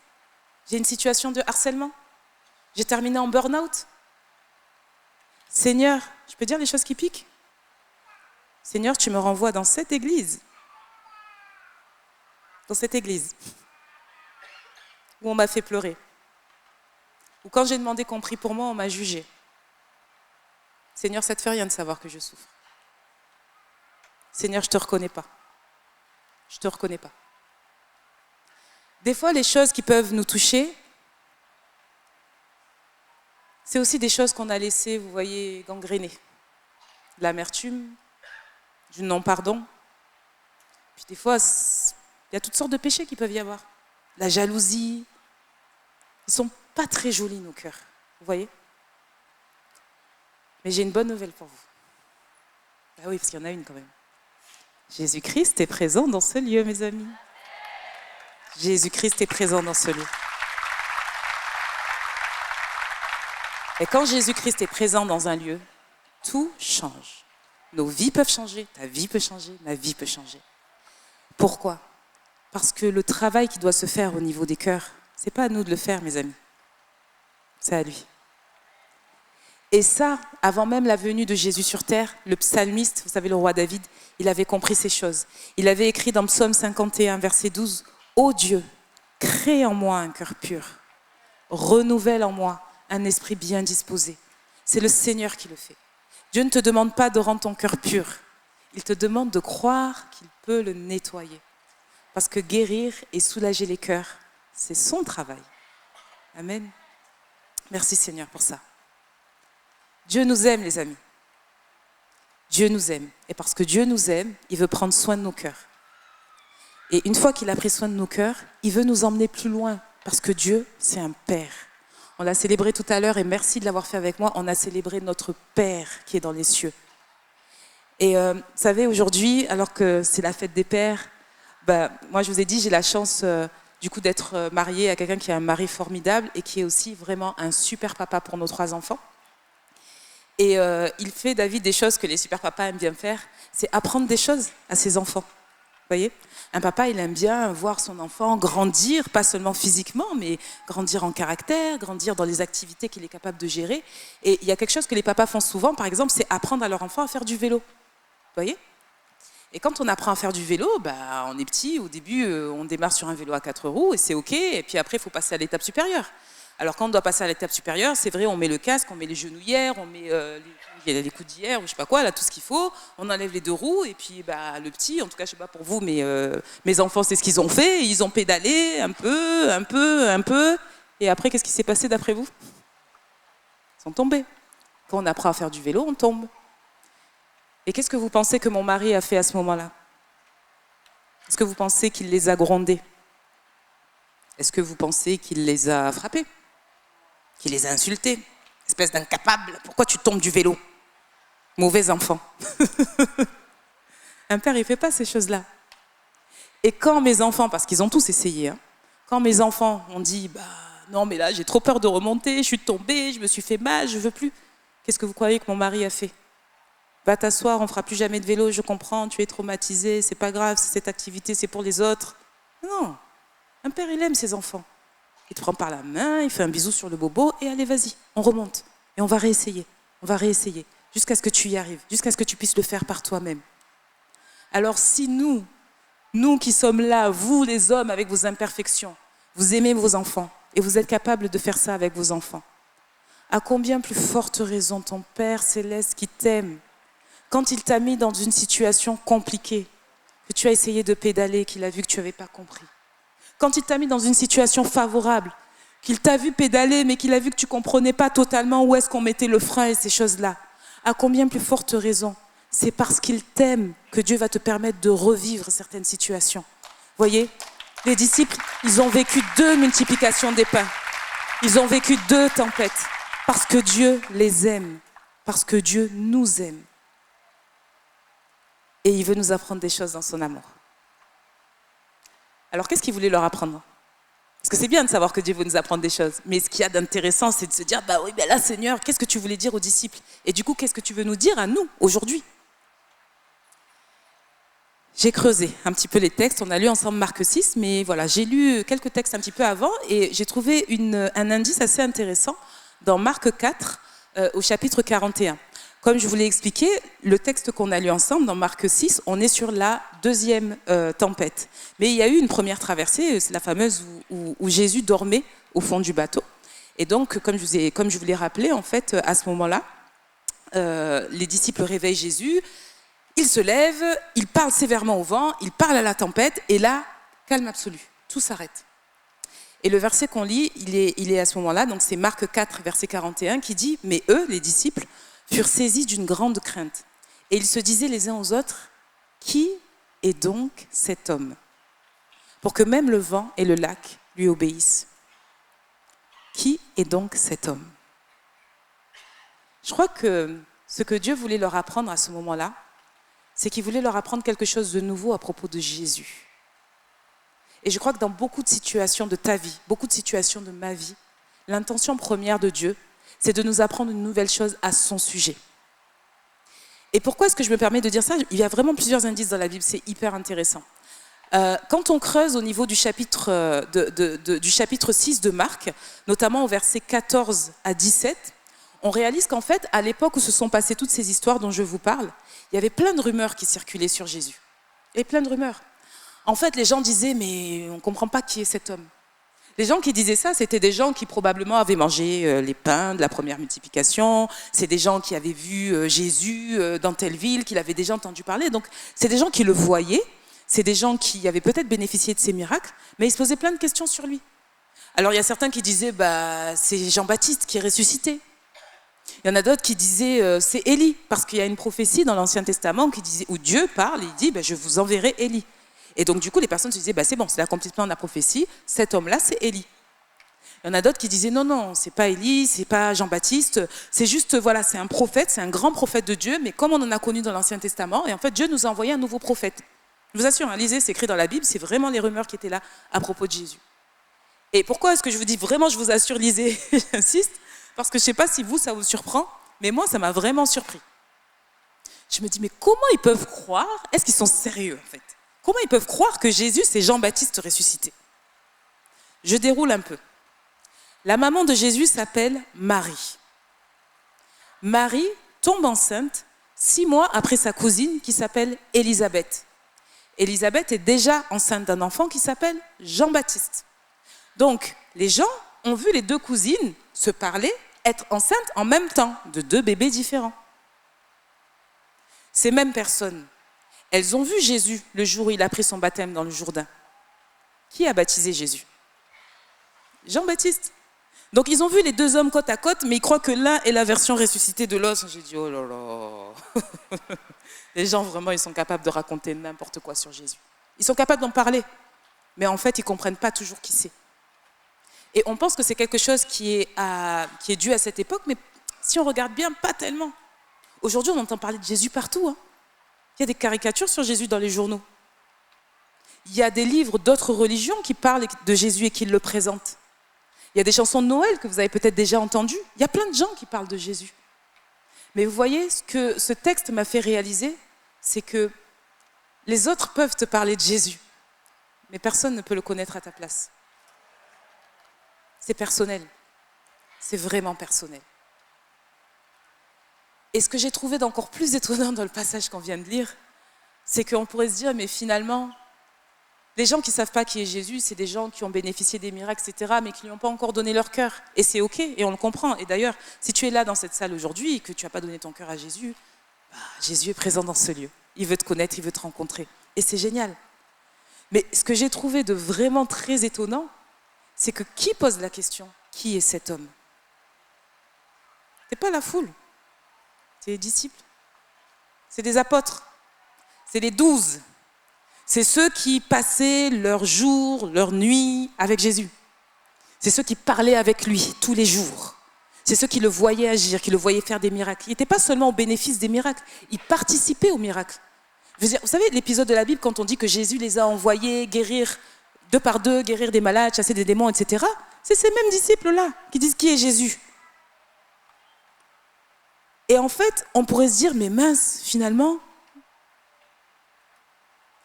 J'ai une situation de harcèlement. J'ai terminé en burn-out. Seigneur, je peux dire les choses qui piquent? Seigneur, tu me renvoies dans cette église. Dans cette église. Où on m'a fait pleurer. Où quand j'ai demandé qu'on prie pour moi, on m'a jugé. Seigneur, ça ne te fait rien de savoir que je souffre. Seigneur, je ne te reconnais pas. Je ne te reconnais pas. Des fois, les choses qui peuvent nous toucher, c'est aussi des choses qu'on a laissées, vous voyez, gangréner. De l'amertume, du non-pardon. Puis des fois, il y a toutes sortes de péchés qui peuvent y avoir. La jalousie. Ils ne sont pas très jolis, nos cœurs. Vous voyez? Mais j'ai une bonne nouvelle pour vous. Ah oui, parce qu'il y en a une quand même. Jésus-Christ est présent dans ce lieu, mes amis. Jésus-Christ est présent dans ce lieu. Et quand Jésus-Christ est présent dans un lieu, tout change. Nos vies peuvent changer, ta vie peut changer, ma vie peut changer. Pourquoi? Parce que le travail qui doit se faire au niveau des cœurs, ce n'est pas à nous de le faire, mes amis. C'est à lui. Et ça, avant même la venue de Jésus sur terre, le psalmiste, vous savez, le roi David, il avait compris ces choses. Il avait écrit dans Psaume 51, verset 12, « Ô Dieu, crée en moi un cœur pur, renouvelle en moi un esprit bien disposé. » C'est le Seigneur qui le fait. Dieu ne te demande pas de rendre ton cœur pur. Il te demande de croire qu'il peut le nettoyer. Parce que guérir et soulager les cœurs, c'est son travail. Amen. Merci Seigneur pour ça. Dieu nous aime, les amis. Dieu nous aime. Et parce que Dieu nous aime, il veut prendre soin de nos cœurs. Et une fois qu'il a pris soin de nos cœurs, il veut nous emmener plus loin. Parce que Dieu, c'est un Père. On l'a célébré tout à l'heure et merci de l'avoir fait avec moi. On a célébré notre Père qui est dans les cieux. Et vous savez, aujourd'hui, alors que c'est la fête des pères, moi je vous ai dit, j'ai la chance du coup d'être mariée à quelqu'un qui a un mari formidable et qui est aussi vraiment un super papa pour nos 3 enfants. Et il fait, David, des choses que les super papas aiment bien faire, c'est apprendre des choses à ses enfants. Vous voyez? Un papa, il aime bien voir son enfant grandir, pas seulement physiquement, mais grandir en caractère, grandir dans les activités qu'il est capable de gérer. Et il y a quelque chose que les papas font souvent, par exemple, c'est apprendre à leur enfant à faire du vélo. Vous voyez? Et quand on apprend à faire du vélo, on est petit, au début, on démarre sur un vélo à 4 roues et c'est OK, et puis après, il faut passer à l'étape supérieure. Alors quand on doit passer à l'étape supérieure, c'est vrai, on met le casque, on met les genouillères, on met les coudières, ou je sais pas quoi, là, tout ce qu'il faut, on enlève les 2 roues, et puis le petit, en tout cas, je sais pas pour vous, mais mes enfants, c'est ce qu'ils ont fait, ils ont pédalé un peu, et après, qu'est-ce qui s'est passé d'après vous? Ils sont tombés. Quand on apprend à faire du vélo, on tombe. Et qu'est-ce que vous pensez que mon mari a fait à ce moment-là? Est-ce que vous pensez qu'il les a grondés? Est-ce que vous pensez qu'il les a frappés? Qu'il les a insultés? Espèce d'incapable, pourquoi tu tombes du vélo? Mauvais enfant. Un père, il ne fait pas ces choses-là. Et quand mes enfants, parce qu'ils ont tous essayé, quand mes enfants ont dit non mais là j'ai trop peur de remonter, je suis tombée, je me suis fait mal, je ne veux plus. Qu'est-ce que vous croyez que mon mari a fait? Va t'asseoir, on ne fera plus jamais de vélo, je comprends, tu es traumatisé, c'est pas grave, cette activité c'est pour les autres. Non, un père il aime ses enfants. Il te prend par la main, il fait un bisou sur le bobo et allez vas-y, on remonte. Et on va réessayer, jusqu'à ce que tu y arrives, jusqu'à ce que tu puisses le faire par toi-même. Alors si nous qui sommes là, vous les hommes avec vos imperfections, vous aimez vos enfants et vous êtes capables de faire ça avec vos enfants, à combien plus forte raison ton Père céleste qui t'aime, quand il t'a mis dans une situation compliquée, que tu as essayé de pédaler, qu'il a vu que tu n'avais pas compris. Quand il t'a mis dans une situation favorable, qu'il t'a vu pédaler, mais qu'il a vu que tu ne comprenais pas totalement où est-ce qu'on mettait le frein et ces choses-là. À combien plus forte raison? C'est parce qu'il t'aime que Dieu va te permettre de revivre certaines situations. Vous voyez, les disciples, ils ont vécu 2 multiplications des pains. Ils ont vécu 2 tempêtes. Parce que Dieu les aime. Parce que Dieu nous aime. Et il veut nous apprendre des choses dans son amour. Alors, qu'est-ce qu'il voulait leur apprendre? Est-ce que c'est bien de savoir que Dieu veut nous apprendre des choses. Mais ce qu'il y a d'intéressant, c'est de se dire, bah oui, ben là, Seigneur, qu'est-ce que tu voulais dire aux disciples? Et du coup, qu'est-ce que tu veux nous dire à nous, aujourd'hui? J'ai creusé un petit peu les textes. On a lu ensemble Marc 6, mais voilà, j'ai lu quelques textes un petit peu avant et j'ai trouvé un indice assez intéressant dans Marc 4, au chapitre 41. Comme je vous l'ai expliqué, le texte qu'on a lu ensemble dans Marc 6, on est sur la deuxième tempête. Mais il y a eu une première traversée, c'est la fameuse où Jésus dormait au fond du bateau. Et donc, comme je vous l'ai rappelé, en fait, à ce moment-là, les disciples réveillent Jésus, il se lève, il parle sévèrement au vent, il parle à la tempête, et là, calme absolu, tout s'arrête. Et le verset qu'on lit, il est à ce moment-là, donc c'est Marc 4, verset 41, qui dit « Mais eux, les disciples, furent saisis d'une grande crainte. Et ils se disaient les uns aux autres, « Qui est donc cet homme ?» Pour que même le vent et le lac lui obéissent. Qui est donc cet homme? Je crois que ce que Dieu voulait leur apprendre à ce moment-là, c'est qu'il voulait leur apprendre quelque chose de nouveau à propos de Jésus. Et je crois que dans beaucoup de situations de ta vie, beaucoup de situations de ma vie, l'intention première de Dieu, c'est de nous apprendre une nouvelle chose à son sujet. Et pourquoi est-ce que je me permets de dire ça? Il y a vraiment plusieurs indices dans la Bible, c'est hyper intéressant. Quand on creuse au niveau du chapitre, du chapitre 6 de Marc, notamment au verset 14 à 17, on réalise qu'en fait, à l'époque où se sont passées toutes ces histoires dont je vous parle, il y avait plein de rumeurs qui circulaient sur Jésus. Et plein de rumeurs. En fait, les gens disaient, mais on ne comprend pas qui est cet homme. Les gens qui disaient ça, c'était des gens qui probablement avaient mangé les pains de la première multiplication, c'est des gens qui avaient vu Jésus dans telle ville, qui l'avaient déjà entendu parler. Donc, c'est des gens qui le voyaient, c'est des gens qui avaient peut-être bénéficié de ses miracles, mais ils se posaient plein de questions sur lui. Alors, il y a certains qui disaient, bah, c'est Jean-Baptiste qui est ressuscité. Il y en a d'autres qui disaient, c'est Élie, parce qu'il y a une prophétie dans l'Ancien Testament qui disait, où Dieu parle, il dit, bah, je vous enverrai Élie. Et donc, du coup, les personnes se disaient, bah, c'est bon, c'est l'accomplissement de la prophétie, cet homme-là, c'est Élie. Il y en a d'autres qui disaient, non, non, c'est pas Élie, c'est pas Jean-Baptiste, c'est juste, voilà, c'est un prophète, c'est un grand prophète de Dieu, mais comme on en a connu dans l'Ancien Testament, et en fait, Dieu nous a envoyé un nouveau prophète. Je vous assure, hein, lisez, c'est écrit dans la Bible, c'est vraiment les rumeurs qui étaient là à propos de Jésus. Et pourquoi est-ce que je vous dis vraiment, je vous assure, lisez, j'insiste, parce que je ne sais pas si vous, ça vous surprend, mais moi, ça m'a vraiment surpris. Je me dis, mais comment ils peuvent croire, est-ce qu'ils sont sérieux en fait? Comment ils peuvent croire que Jésus, c'est Jean-Baptiste ressuscité? Je déroule un peu. La maman de Jésus s'appelle Marie. Marie tombe enceinte 6 mois après sa cousine qui s'appelle Élisabeth. Élisabeth est déjà enceinte d'un enfant qui s'appelle Jean-Baptiste. Donc, les gens ont vu les deux cousines se parler, être enceintes en même temps, de 2 bébés différents. Ces mêmes personnes, elles ont vu Jésus le jour où il a pris son baptême dans le Jourdain. Qui a baptisé Jésus? Jean-Baptiste. Donc ils ont vu les 2 hommes côte à côte, mais ils croient que l'un est la version ressuscitée de l'autre. J'ai dit, oh là là. Les gens, vraiment, ils sont capables de raconter n'importe quoi sur Jésus. Ils sont capables d'en parler, mais en fait, ils ne comprennent pas toujours qui c'est. Et on pense que c'est quelque chose qui est dû à cette époque, mais si on regarde bien, pas tellement. Aujourd'hui, on entend parler de Jésus partout. Hein. Il y a des caricatures sur Jésus dans les journaux. Il y a des livres d'autres religions qui parlent de Jésus et qui le présentent. Il y a des chansons de Noël que vous avez peut-être déjà entendues. Il y a plein de gens qui parlent de Jésus. Mais vous voyez, ce que ce texte m'a fait réaliser, c'est que les autres peuvent te parler de Jésus, mais personne ne peut le connaître à ta place. C'est personnel. C'est vraiment personnel. Et ce que j'ai trouvé d'encore plus étonnant dans le passage qu'on vient de lire, c'est qu'on pourrait se dire, mais finalement, les gens qui ne savent pas qui est Jésus, c'est des gens qui ont bénéficié des miracles, etc., mais qui ne lui ont pas encore donné leur cœur. Et c'est OK, et on le comprend. Et d'ailleurs, si tu es là dans cette salle aujourd'hui et que tu n'as pas donné ton cœur à Jésus, Jésus est présent dans ce lieu. Il veut te connaître, il veut te rencontrer. Et c'est génial. Mais ce que j'ai trouvé de vraiment très étonnant, c'est que qui pose la question? Qui est cet homme? Ce n'est pas la foule. C'est les disciples. C'est des apôtres. C'est les 12. C'est ceux qui passaient leurs jours, leurs nuits avec Jésus. C'est ceux qui parlaient avec lui tous les jours. C'est ceux qui le voyaient agir, qui le voyaient faire des miracles. Il n'était pas seulement au bénéfice des miracles, il participait aux miracles. Je veux dire, vous savez, l'épisode de la Bible, quand on dit que Jésus les a envoyés guérir 2 par 2, guérir des malades, chasser des démons, etc. C'est ces mêmes disciples-là qui disent qui est Jésus. Et en fait, on pourrait se dire, mais mince, finalement,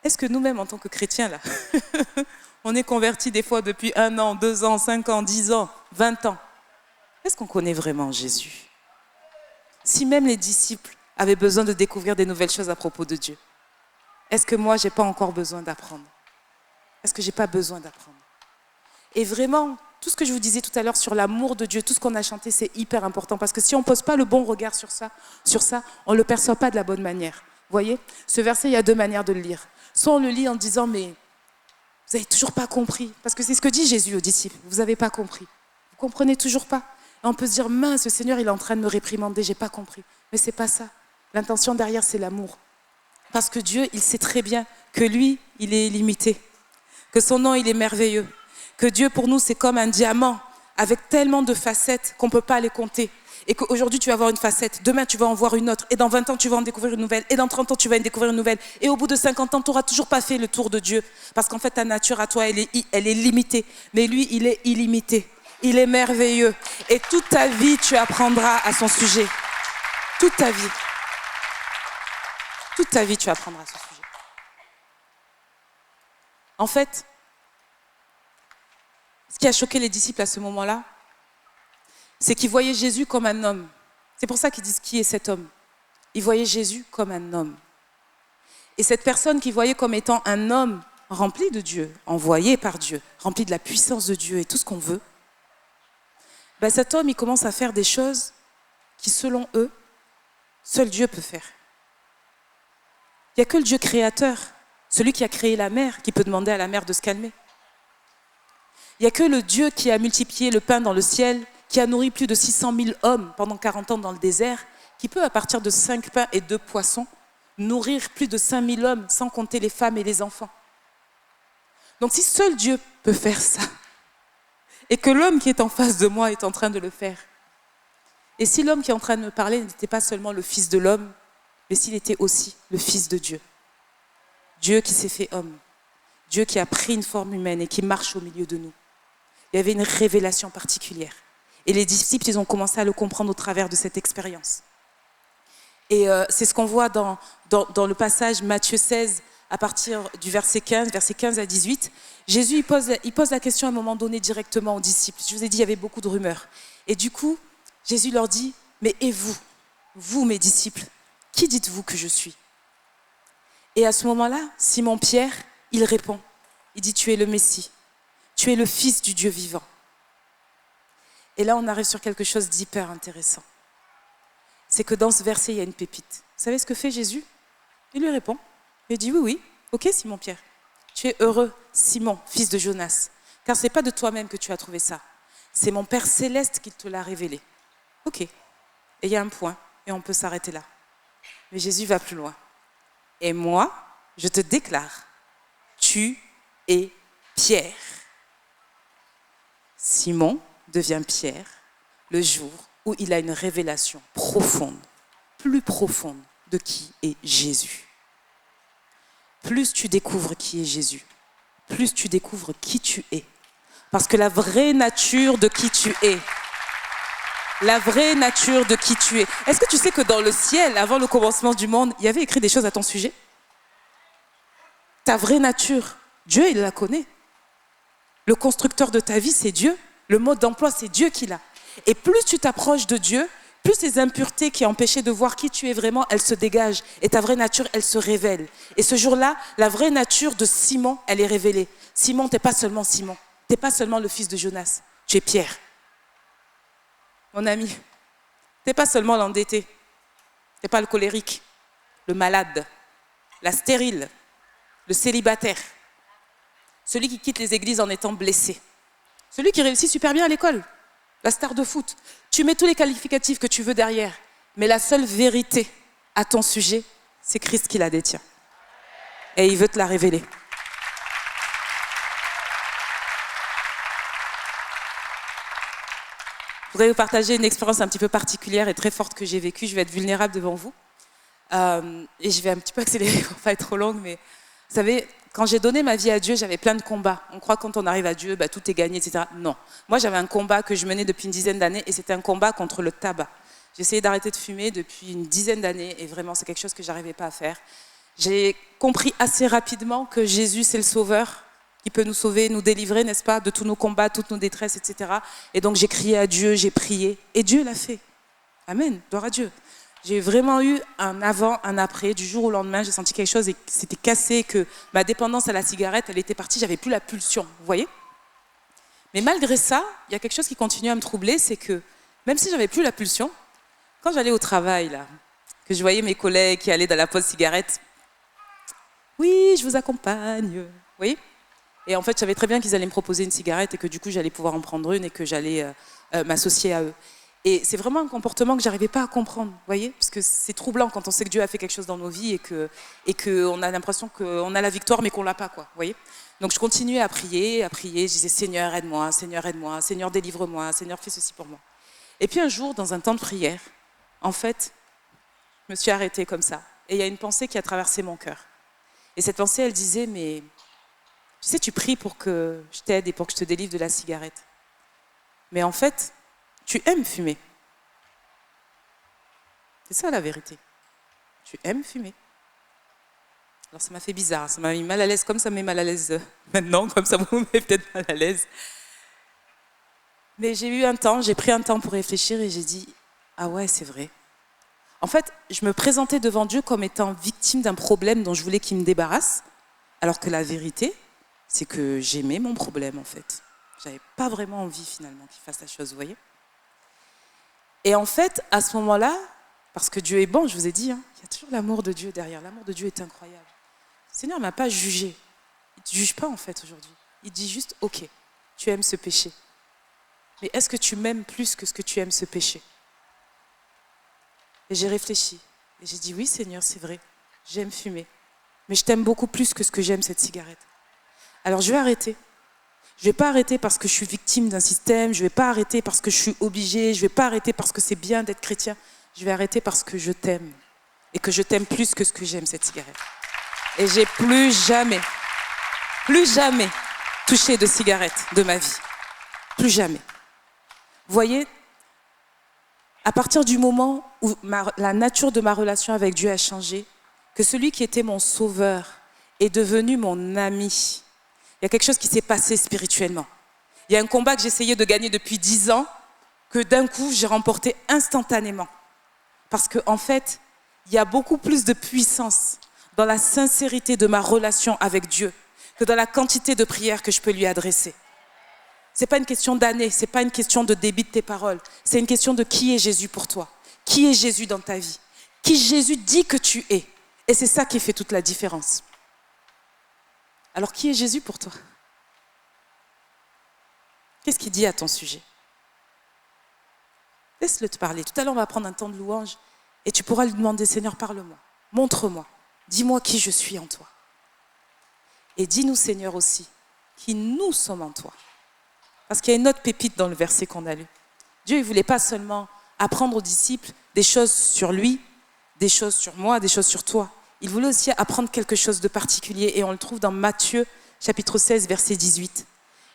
est-ce que nous-mêmes, en tant que chrétiens, là, on est convertis des fois depuis 1 an, 2 ans, 5 ans, 10 ans, 20 ans. Est-ce qu'on connaît vraiment Jésus? Si même les disciples avaient besoin de découvrir des nouvelles choses à propos de Dieu, est-ce que moi, je n'ai pas encore besoin d'apprendre? Est-ce que je n'ai pas besoin d'apprendre? Et vraiment, tout ce que je vous disais tout à l'heure sur l'amour de Dieu, tout ce qu'on a chanté, c'est hyper important. Parce que si on ne pose pas le bon regard sur ça, on ne le perçoit pas de la bonne manière. Vous voyez? Ce verset, il y a 2 manières de le lire. Soit on le lit en disant, mais vous n'avez toujours pas compris. Parce que c'est ce que dit Jésus aux disciples. Vous n'avez pas compris. Vous ne comprenez toujours pas. Et on peut se dire, mince, le Seigneur, il est en train de me réprimander, je n'ai pas compris. Mais ce n'est pas ça. L'intention derrière, c'est l'amour. Parce que Dieu, il sait très bien que lui, il est illimité. Que son nom, il est merveilleux. Que Dieu, pour nous, c'est comme un diamant avec tellement de facettes qu'on ne peut pas les compter. Et qu'aujourd'hui, tu vas voir une facette, demain, tu vas en voir une autre, et dans 20 ans, tu vas en découvrir une nouvelle, et dans 30 ans, tu vas en découvrir une nouvelle, et au bout de 50 ans, tu n'auras toujours pas fait le tour de Dieu, parce qu'en fait, ta nature à toi, elle est limitée, mais lui, il est illimité, il est merveilleux, et toute ta vie, tu apprendras à son sujet, toute ta vie, tu apprendras à son sujet. En fait, ce qui a choqué les disciples à ce moment-là, c'est qu'ils voyaient Jésus comme un homme. C'est pour ça qu'ils disent qui est cet homme. Ils voyaient Jésus comme un homme. Et cette personne qu'ils voyaient comme étant un homme rempli de Dieu, envoyé par Dieu, rempli de la puissance de Dieu et tout ce qu'on veut, ben cet homme, il commence à faire des choses qui, selon eux, seul Dieu peut faire. Il n'y a que le Dieu créateur, celui qui a créé la mer, qui peut demander à la mer de se calmer. Il n'y a que le Dieu qui a multiplié le pain dans le ciel, qui a nourri plus de 600 000 hommes pendant 40 ans dans le désert, qui peut, à partir de 5 pains et 2 poissons, nourrir plus de 5 000 hommes, sans compter les femmes et les enfants. Donc si seul Dieu peut faire ça, et que l'homme qui est en face de moi est en train de le faire, et si l'homme qui est en train de me parler n'était pas seulement le fils de l'homme, mais s'il était aussi le fils de Dieu, Dieu qui s'est fait homme, Dieu qui a pris une forme humaine et qui marche au milieu de nous, il y avait une révélation particulière. Et les disciples, ils ont commencé à le comprendre au travers de cette expérience. Et c'est ce qu'on voit dans le passage Matthieu 16, à partir du verset 15 à 18. Jésus, il pose la question à un moment donné directement aux disciples. Je vous ai dit, il y avait beaucoup de rumeurs. Et du coup, Jésus leur dit, mais et vous mes disciples, qui dites-vous que je suis? Et à ce moment-là, Simon-Pierre, il répond. Il dit, tu es le Messie, tu es le Fils du Dieu vivant. Et là, on arrive sur quelque chose d'hyper intéressant. C'est que dans ce verset, il y a une pépite. Vous savez ce que fait Jésus? Il lui répond. Il dit, oui, ok Simon-Pierre. Tu es heureux, Simon, fils de Jonas, car ce n'est pas de toi-même que tu as trouvé ça. C'est mon Père céleste qui te l'a révélé. Ok. Et il y a un point, et on peut s'arrêter là. Mais Jésus va plus loin. Et moi, je te déclare, tu es Pierre. Simon devient Pierre le jour où il a une révélation profonde, plus profonde de qui est Jésus. Plus tu découvres qui est Jésus, plus tu découvres qui tu es. Parce que la vraie nature de qui tu es, est-ce que tu sais que dans le ciel, avant le commencement du monde, il y avait écrit des choses à ton sujet? Ta vraie nature, Dieu, il la connaît. Le constructeur de ta vie, c'est Dieu. Le mode d'emploi, c'est Dieu qui l'a. Et plus tu t'approches de Dieu, plus ces impuretés qui empêchaient de voir qui tu es vraiment, elles se dégagent. Et ta vraie nature, elle se révèle. Et ce jour-là, la vraie nature de Simon, elle est révélée. Simon, tu n'es pas seulement Simon. Tu n'es pas seulement le fils de Jonas. Tu es Pierre. Mon ami, tu n'es pas seulement l'endetté. Tu n'es pas le colérique, le malade, la stérile, le célibataire. Celui qui quitte les églises en étant blessé. Celui qui réussit super bien à l'école. La star de foot. Tu mets tous les qualificatifs que tu veux derrière. Mais la seule vérité à ton sujet, c'est Christ qui la détient. Et il veut te la révéler. Je voudrais vous partager une expérience un petit peu particulière et très forte que j'ai vécue. Je vais être vulnérable devant vous. Et je vais un petit peu accélérer pour ne pas être trop longue. Mais vous savez, quand j'ai donné ma vie à Dieu, j'avais plein de combats. On croit que quand on arrive à Dieu, tout est gagné, etc. Non. Moi, j'avais un combat que je menais depuis une dizaine d'années et c'était un combat contre le tabac. J'ai essayé d'arrêter de fumer depuis une dizaine d'années et vraiment, c'est quelque chose que je n'arrivais pas à faire. J'ai compris assez rapidement que Jésus, c'est le sauveur qui peut nous sauver, nous délivrer, n'est-ce pas, de tous nos combats, toutes nos détresses, etc. Et donc, j'ai crié à Dieu, j'ai prié et Dieu l'a fait. Amen, gloire à Dieu. J'ai vraiment eu un avant, un après. Du jour au lendemain, j'ai senti quelque chose et c'était cassé, que ma dépendance à la cigarette, elle était partie, j'avais plus la pulsion, vous voyez? Mais malgré ça, il y a quelque chose qui continue à me troubler, c'est que même si j'avais plus la pulsion, quand j'allais au travail, là, que je voyais mes collègues qui allaient dans la pause cigarette, oui, je vous accompagne, vous voyez? Et en fait, je savais très bien qu'ils allaient me proposer une cigarette et que du coup, j'allais pouvoir en prendre une et que j'allais m'associer à eux. Et c'est vraiment un comportement que je n'arrivais pas à comprendre, vous voyez? Parce que c'est troublant quand on sait que Dieu a fait quelque chose dans nos vies et qu'on a l'impression qu'on a la victoire mais qu'on ne l'a pas, quoi, vous voyez? Donc je continuais à prier, je disais Seigneur aide-moi, Seigneur délivre-moi, Seigneur fais ceci pour moi. Et puis un jour, dans un temps de prière, en fait, je me suis arrêtée comme ça. Et il y a une pensée qui a traversé mon cœur. Et cette pensée, elle disait, mais tu sais, tu pries pour que je t'aide et pour que je te délivre de la cigarette. Mais en fait, tu aimes fumer. C'est ça la vérité. Tu aimes fumer. Alors ça m'a fait bizarre, ça m'a mis mal à l'aise, comme ça me met mal à l'aise maintenant, comme ça vous met peut-être mal à l'aise. Mais j'ai pris un temps pour réfléchir et j'ai dit, ah ouais, c'est vrai. En fait, je me présentais devant Dieu comme étant victime d'un problème dont je voulais qu'il me débarrasse, alors que la vérité, c'est que j'aimais mon problème en fait. J'avais pas vraiment envie finalement qu'il fasse la chose, vous voyez. Et en fait, à ce moment-là, parce que Dieu est bon, je vous ai dit, il y a toujours l'amour de Dieu derrière. L'amour de Dieu est incroyable. Le Seigneur ne m'a pas jugé. Il ne te juge pas en fait aujourd'hui. Il dit juste, ok, tu aimes ce péché. Mais est-ce que tu m'aimes plus que ce que tu aimes ce péché? Et j'ai réfléchi. Et j'ai dit, oui Seigneur, c'est vrai, j'aime fumer. Mais je t'aime beaucoup plus que ce que j'aime cette cigarette. Alors je vais arrêter. Je ne vais pas arrêter parce que je suis victime d'un système, je ne vais pas arrêter parce que je suis obligée, je ne vais pas arrêter parce que c'est bien d'être chrétien. Je vais arrêter parce que je t'aime. Et que je t'aime plus que ce que j'aime cette cigarette. Et j'ai plus jamais touché de cigarette de ma vie. Plus jamais. Vous voyez, à partir du moment où la nature de ma relation avec Dieu a changé, que celui qui était mon sauveur est devenu mon ami, il y a quelque chose qui s'est passé spirituellement. Il y a un combat que j'essayais de gagner depuis 10 ans, que d'un coup, j'ai remporté instantanément. Parce qu'en fait, il y a beaucoup plus de puissance dans la sincérité de ma relation avec Dieu que dans la quantité de prières que je peux lui adresser. Ce n'est pas une question d'années, ce n'est pas une question de débit de tes paroles. C'est une question de qui est Jésus pour toi. Qui est Jésus dans ta vie? Qui Jésus dit que tu es? Et c'est ça qui fait toute la différence. Alors, qui est Jésus pour toi? Qu'est-ce qu'il dit à ton sujet? Laisse-le te parler. Tout à l'heure, on va prendre un temps de louange et tu pourras lui demander, Seigneur, parle-moi, montre-moi, dis-moi qui je suis en toi. Et dis-nous, Seigneur, aussi, qui nous sommes en toi. Parce qu'il y a une autre pépite dans le verset qu'on a lu. Dieu, il ne voulait pas seulement apprendre aux disciples des choses sur lui, des choses sur moi, des choses sur toi. Il voulait aussi apprendre quelque chose de particulier et on le trouve dans Matthieu, chapitre 16, verset 18.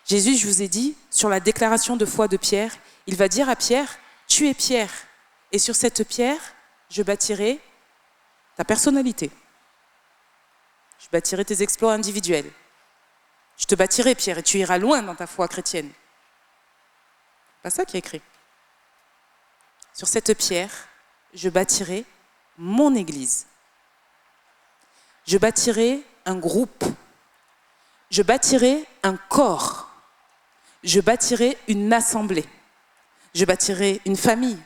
Jésus, je vous ai dit, sur la déclaration de foi de Pierre, il va dire à Pierre, tu es Pierre et sur cette pierre, je bâtirai ta personnalité. Je bâtirai tes exploits individuels. Je te bâtirai, Pierre, et tu iras loin dans ta foi chrétienne. C'est pas ça qui est écrit. Sur cette pierre, je bâtirai mon église. Je bâtirai un groupe. Je bâtirai un corps. Je bâtirai une assemblée. Je bâtirai une famille.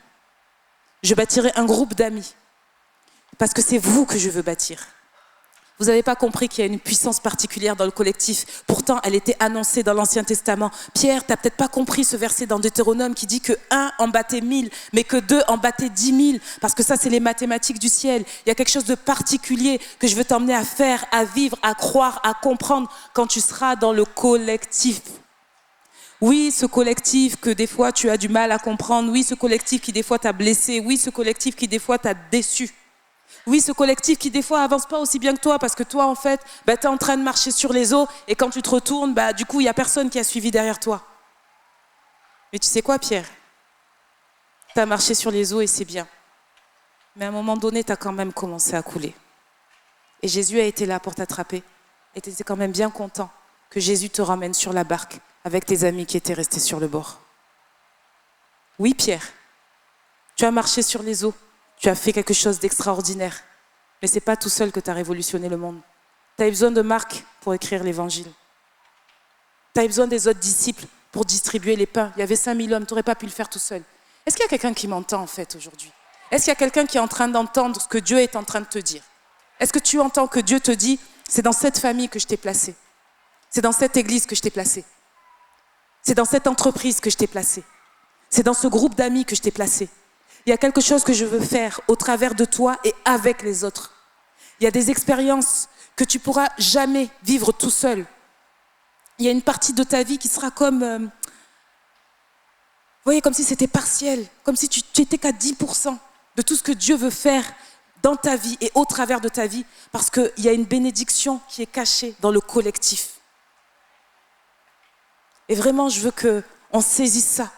Je bâtirai un groupe d'amis. Parce que c'est vous que je veux bâtir. Vous n'avez pas compris qu'il y a une puissance particulière dans le collectif. Pourtant, elle était annoncée dans l'Ancien Testament. Pierre, tu n'as peut-être pas compris ce verset dans Deutéronome qui dit que 1 en battait 1000, mais que 2 en battaient 10 000. Parce que ça, c'est les mathématiques du ciel. Il y a quelque chose de particulier que je veux t'emmener à faire, à vivre, à croire, à comprendre quand tu seras dans le collectif. Oui, ce collectif que des fois tu as du mal à comprendre. Oui, ce collectif qui des fois t'a blessé. Oui, ce collectif qui des fois t'a déçu. Oui, ce collectif qui des fois avance pas aussi bien que toi parce que toi, en fait, tu es en train de marcher sur les eaux et quand tu te retournes, du coup, il n'y a personne qui a suivi derrière toi. Mais tu sais quoi, Pierre? Tu as marché sur les eaux et c'est bien. Mais à un moment donné, tu as quand même commencé à couler. Et Jésus a été là pour t'attraper. Et tu étais quand même bien content que Jésus te ramène sur la barque avec tes amis qui étaient restés sur le bord. Oui, Pierre, tu as marché sur les eaux. Tu as fait quelque chose d'extraordinaire. Mais ce n'est pas tout seul que tu as révolutionné le monde. Tu as besoin de Marc pour écrire l'évangile. Tu as besoin des autres disciples pour distribuer les pains. Il y avait 5000 hommes, tu n'aurais pas pu le faire tout seul. Est-ce qu'il y a quelqu'un qui m'entend en fait aujourd'hui? Est-ce qu'il y a quelqu'un qui est en train d'entendre ce que Dieu est en train de te dire? Est-ce que tu entends que Dieu te dit, c'est dans cette famille que je t'ai placé. C'est dans cette église que je t'ai placé. C'est dans cette entreprise que je t'ai placé. C'est dans ce groupe d'amis que je t'ai placé. Il y a quelque chose que je veux faire au travers de toi et avec les autres. Il y a des expériences que tu pourras jamais vivre tout seul. Il y a une partie de ta vie qui sera comme... vous voyez, comme si c'était partiel, comme si tu n'étais qu'à 10% de tout ce que Dieu veut faire dans ta vie et au travers de ta vie, parce qu'il y a une bénédiction qui est cachée dans le collectif. Et vraiment, je veux qu'on saisisse ça.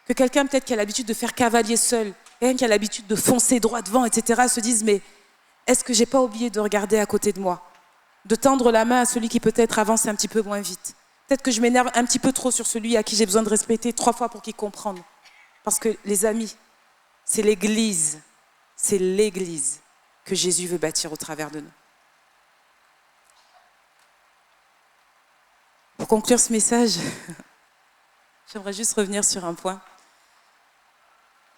Que quelqu'un peut-être qui a l'habitude de faire cavalier seul, quelqu'un qui a l'habitude de foncer droit devant, etc., se dise, mais est-ce que je n'ai pas oublié de regarder à côté de moi? De tendre la main à celui qui peut-être avance un petit peu moins vite. Peut-être que je m'énerve un petit peu trop sur celui à qui j'ai besoin de respecter 3 fois pour qu'il comprenne. Parce que les amis, c'est l'église que Jésus veut bâtir au travers de nous. Pour conclure ce message, j'aimerais juste revenir sur un point.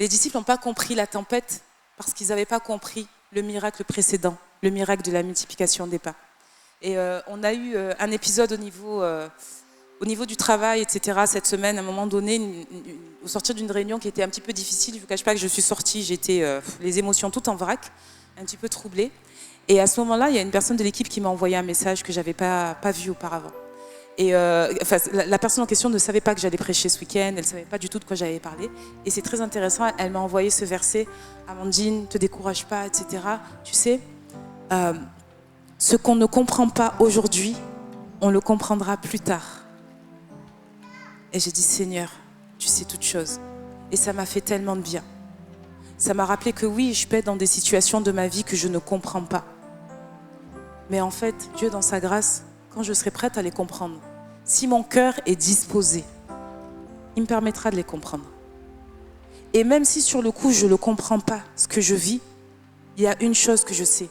Les disciples n'ont pas compris la tempête parce qu'ils n'avaient pas compris le miracle précédent, le miracle de la multiplication des pains. Et on a eu un épisode au niveau du travail, etc., cette semaine, à un moment donné, au sortir d'une réunion qui était un petit peu difficile. Je ne vous cache pas que je suis sortie, j'étais les émotions toutes en vrac, un petit peu troublée. Et à ce moment-là, il y a une personne de l'équipe qui m'a envoyé un message que je n'avais pas vu auparavant. Et la personne en question ne savait pas que j'allais prêcher ce week-end, elle ne savait pas du tout de quoi j'allais parler. Et c'est très intéressant, elle m'a envoyé ce verset, « Amandine, ne te décourage pas, etc. » Tu sais, ce qu'on ne comprend pas aujourd'hui, on le comprendra plus tard. Et j'ai dit, Seigneur, tu sais toutes choses. Et ça m'a fait tellement de bien. Ça m'a rappelé que oui, je peux être dans des situations de ma vie que je ne comprends pas. Mais en fait, Dieu, dans sa grâce, quand je serai prête à les comprendre, si mon cœur est disposé, il me permettra de les comprendre. Et même si sur le coup, je ne comprends pas ce que je vis, il y a une chose que je sais,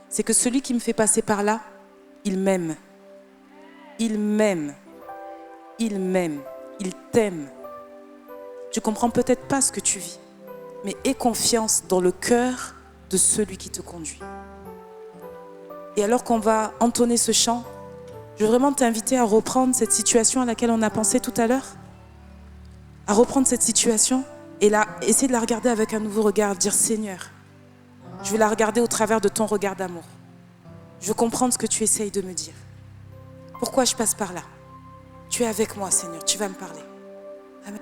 c'est que celui qui me fait passer par là, il m'aime. Il m'aime. Il m'aime. Il t'aime. Tu ne comprends peut-être pas ce que tu vis, mais aie confiance dans le cœur de celui qui te conduit. Et alors qu'on va entonner ce chant, je veux vraiment t'inviter à reprendre cette situation à laquelle on a pensé tout à l'heure, à reprendre cette situation et essayer de la regarder avec un nouveau regard, dire Seigneur, je veux la regarder au travers de ton regard d'amour. Je veux comprendre ce que tu essayes de me dire. Pourquoi je passe par là? Tu es avec moi, Seigneur, tu vas me parler. Amen.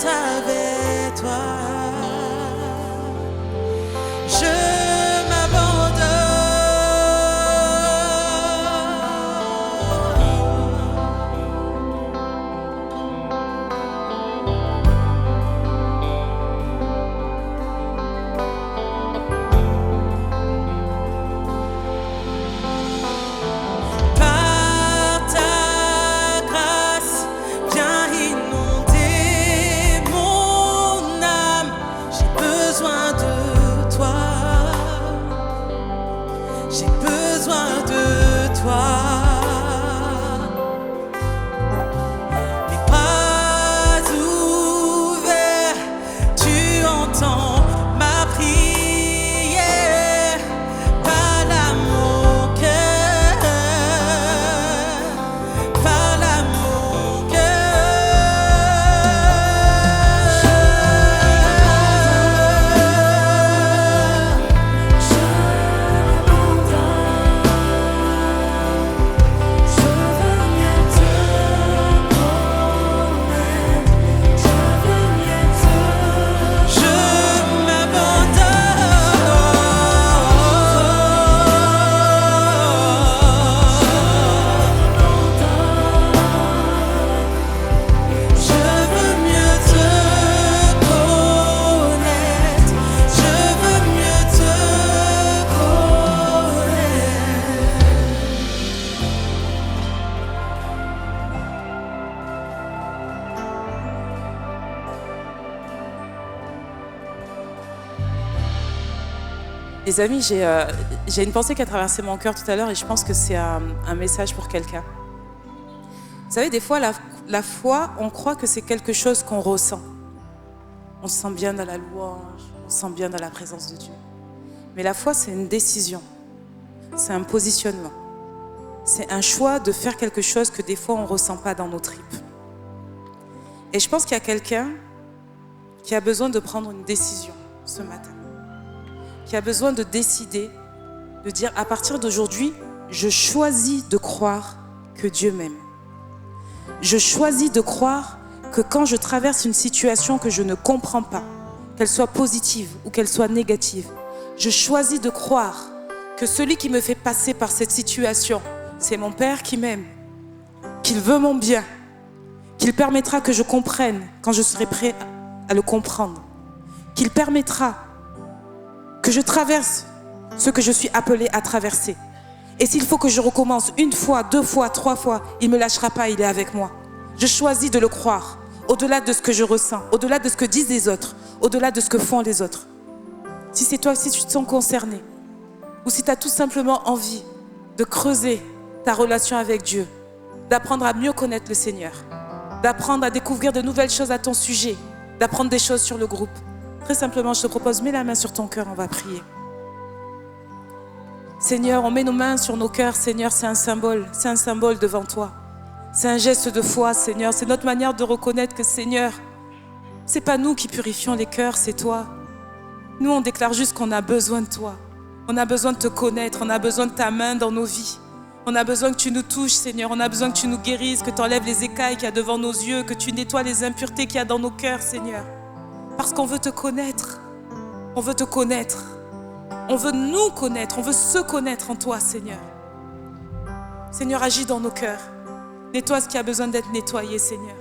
Avec toi, je j'ai besoin de toi. Mes bras ouverts, tu entends ma prière. Parle à mon cœur, parle à mon Les amis, j'ai une pensée qui a traversé mon cœur tout à l'heure et je pense que c'est un message pour quelqu'un. Vous savez, des fois, la foi, on croit que c'est quelque chose qu'on ressent. On se sent bien dans la louange, on se sent bien dans la présence de Dieu. Mais la foi, c'est une décision, c'est un positionnement. C'est un choix de faire quelque chose que des fois, on ne ressent pas dans nos tripes. Et je pense qu'il y a quelqu'un qui a besoin de prendre une décision ce matin. Qui a besoin de décider, de dire à partir d'aujourd'hui, je choisis de croire que Dieu m'aime. Je choisis de croire que quand je traverse une situation que je ne comprends pas, qu'elle soit positive ou qu'elle soit négative, je choisis de croire que celui qui me fait passer par cette situation, c'est mon Père qui m'aime, qu'il veut mon bien, qu'il permettra que je comprenne quand je serai prêt à le comprendre, qu'il permettra que je traverse ce que je suis appelé à traverser. Et s'il faut que je recommence une fois, deux fois, trois fois, il ne me lâchera pas, il est avec moi. Je choisis de le croire, au-delà de ce que je ressens, au-delà de ce que disent les autres, au-delà de ce que font les autres. Si c'est toi, si tu te sens concerné, ou si tu as tout simplement envie de creuser ta relation avec Dieu, d'apprendre à mieux connaître le Seigneur, d'apprendre à découvrir de nouvelles choses à ton sujet, d'apprendre des choses sur le groupe, très simplement, je te propose, mets la main sur ton cœur, on va prier. Seigneur, on met nos mains sur nos cœurs, Seigneur, c'est un symbole devant toi. C'est un geste de foi, Seigneur, c'est notre manière de reconnaître que, Seigneur, c'est pas nous qui purifions les cœurs, c'est toi. Nous, on déclare juste qu'on a besoin de toi. On a besoin de te connaître, on a besoin de ta main dans nos vies. On a besoin que tu nous touches, Seigneur, on a besoin que tu nous guérisses, que tu enlèves les écailles qu'il y a devant nos yeux, que tu nettoies les impuretés qu'il y a dans nos cœurs, Seigneur. Parce qu'on veut te connaître, on veut te connaître, on veut nous connaître, on veut se connaître en toi, Seigneur. Seigneur, agis dans nos cœurs, nettoie ce qui a besoin d'être nettoyé, Seigneur,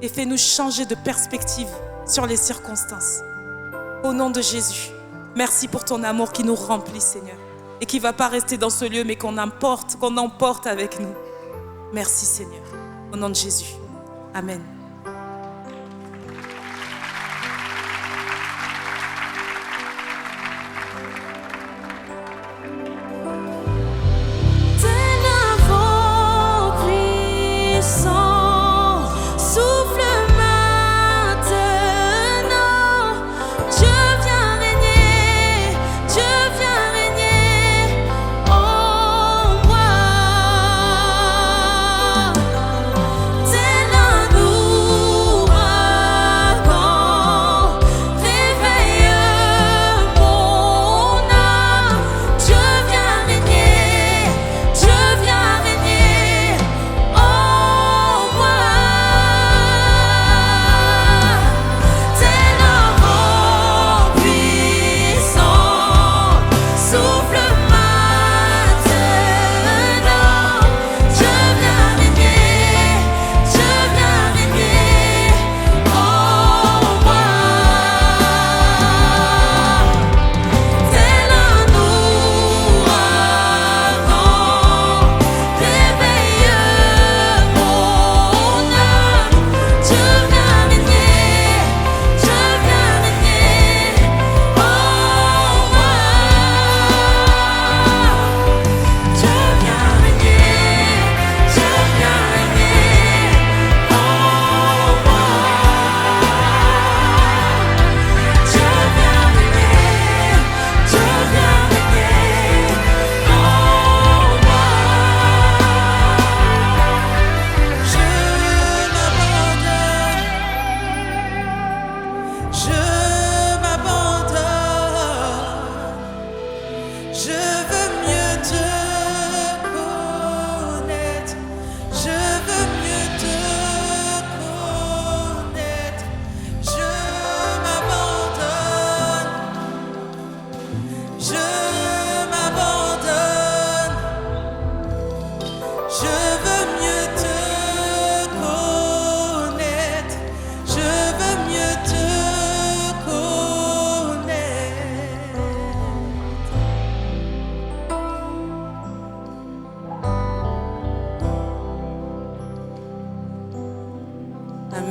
et fais-nous changer de perspective sur les circonstances. Au nom de Jésus, merci pour ton amour qui nous remplit, Seigneur, et qui ne va pas rester dans ce lieu, mais qu'on emporte avec nous. Merci, Seigneur, au nom de Jésus. Amen. Nous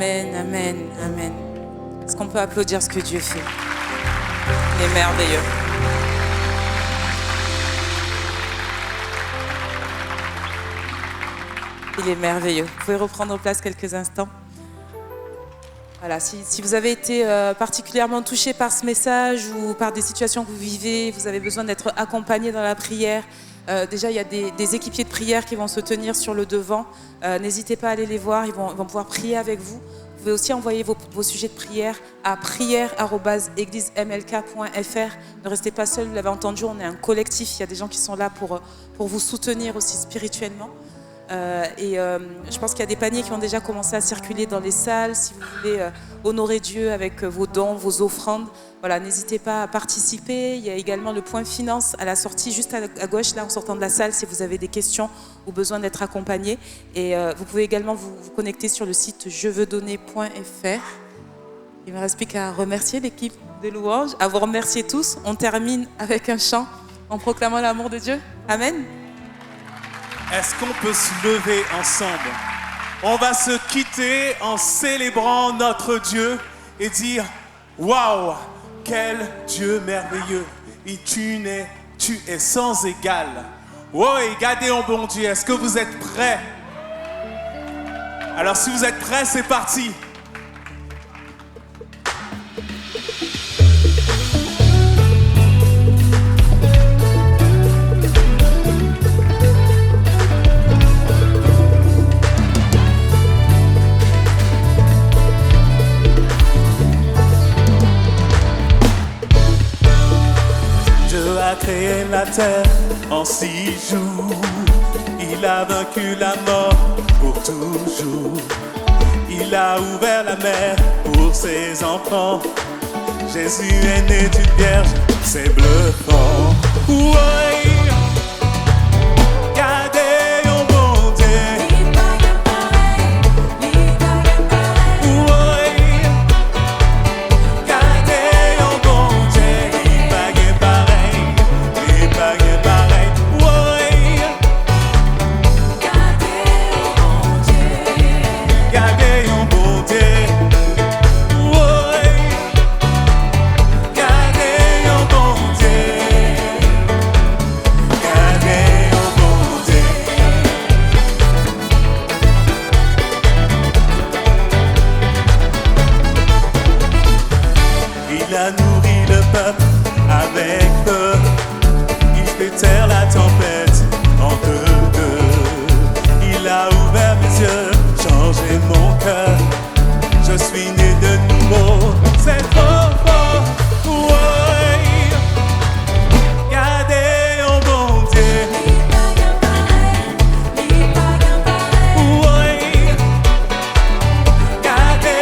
Amen, amen, amen. Est-ce qu'on peut applaudir ce que Dieu fait? Il est merveilleux. Il est merveilleux. Vous pouvez reprendre place quelques instants. Voilà, si vous avez été particulièrement touché par ce message ou par des situations que vous vivez, vous avez besoin d'être accompagné dans la prière. Déjà, il y a des équipiers de prière qui vont se tenir sur le devant. N'hésitez pas à aller les voir, ils vont pouvoir prier avec vous. Vous pouvez aussi envoyer vos sujets de prière à prière@églisemlk.fr. Ne restez pas seuls, vous l'avez entendu, on est un collectif. Il y a des gens qui sont là pour vous soutenir aussi spirituellement. Je pense qu'il y a des paniers qui ont déjà commencé à circuler dans les salles. Si vous voulez honorer Dieu avec vos dons, vos offrandes, voilà, n'hésitez pas à participer. Il y a également le point finance à la sortie, juste à gauche, là en sortant de la salle, si vous avez des questions ou besoin d'être accompagné. Et vous pouvez également vous connecter sur le site jeveusdonner.fr. Il ne me reste plus qu'à remercier l'équipe de louanges, à vous remercier tous. On termine avec un chant en proclamant l'amour de Dieu. Amen. Est-ce qu'on peut se lever ensemble? On va se quitter en célébrant notre Dieu et dire « Waouh, quel Dieu merveilleux! Et tu es sans égal. » Oh, et regardez en bon Dieu, est-ce que vous êtes prêts? Alors si vous êtes prêts, c'est parti! A créé la terre en 6 jours. Il a vaincu la mort pour toujours. Il a ouvert la mer pour ses enfants. Jésus est né d'une vierge, c'est bluffant. Ouais. Regardez au bon Dieu. Il a nourri le peuple avec peu. Il fait taire la tempête en deux. Il a ouvert mes yeux, changé mon cœur. Je suis né de nouveau, c'est trop fort. Ouais. Regardez en bon Dieu. Regardez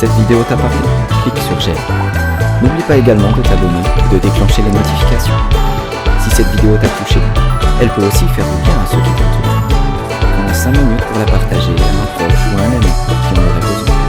cette vidéo t'a parlé, clique sur j'aime. N'oublie pas également de t'abonner et de déclencher les notifications. Si cette vidéo t'a touché, elle peut aussi faire du bien à ceux qui t'entourent. Prends 5 minutes pour la partager à un proche ou à un ami qui en aurait besoin.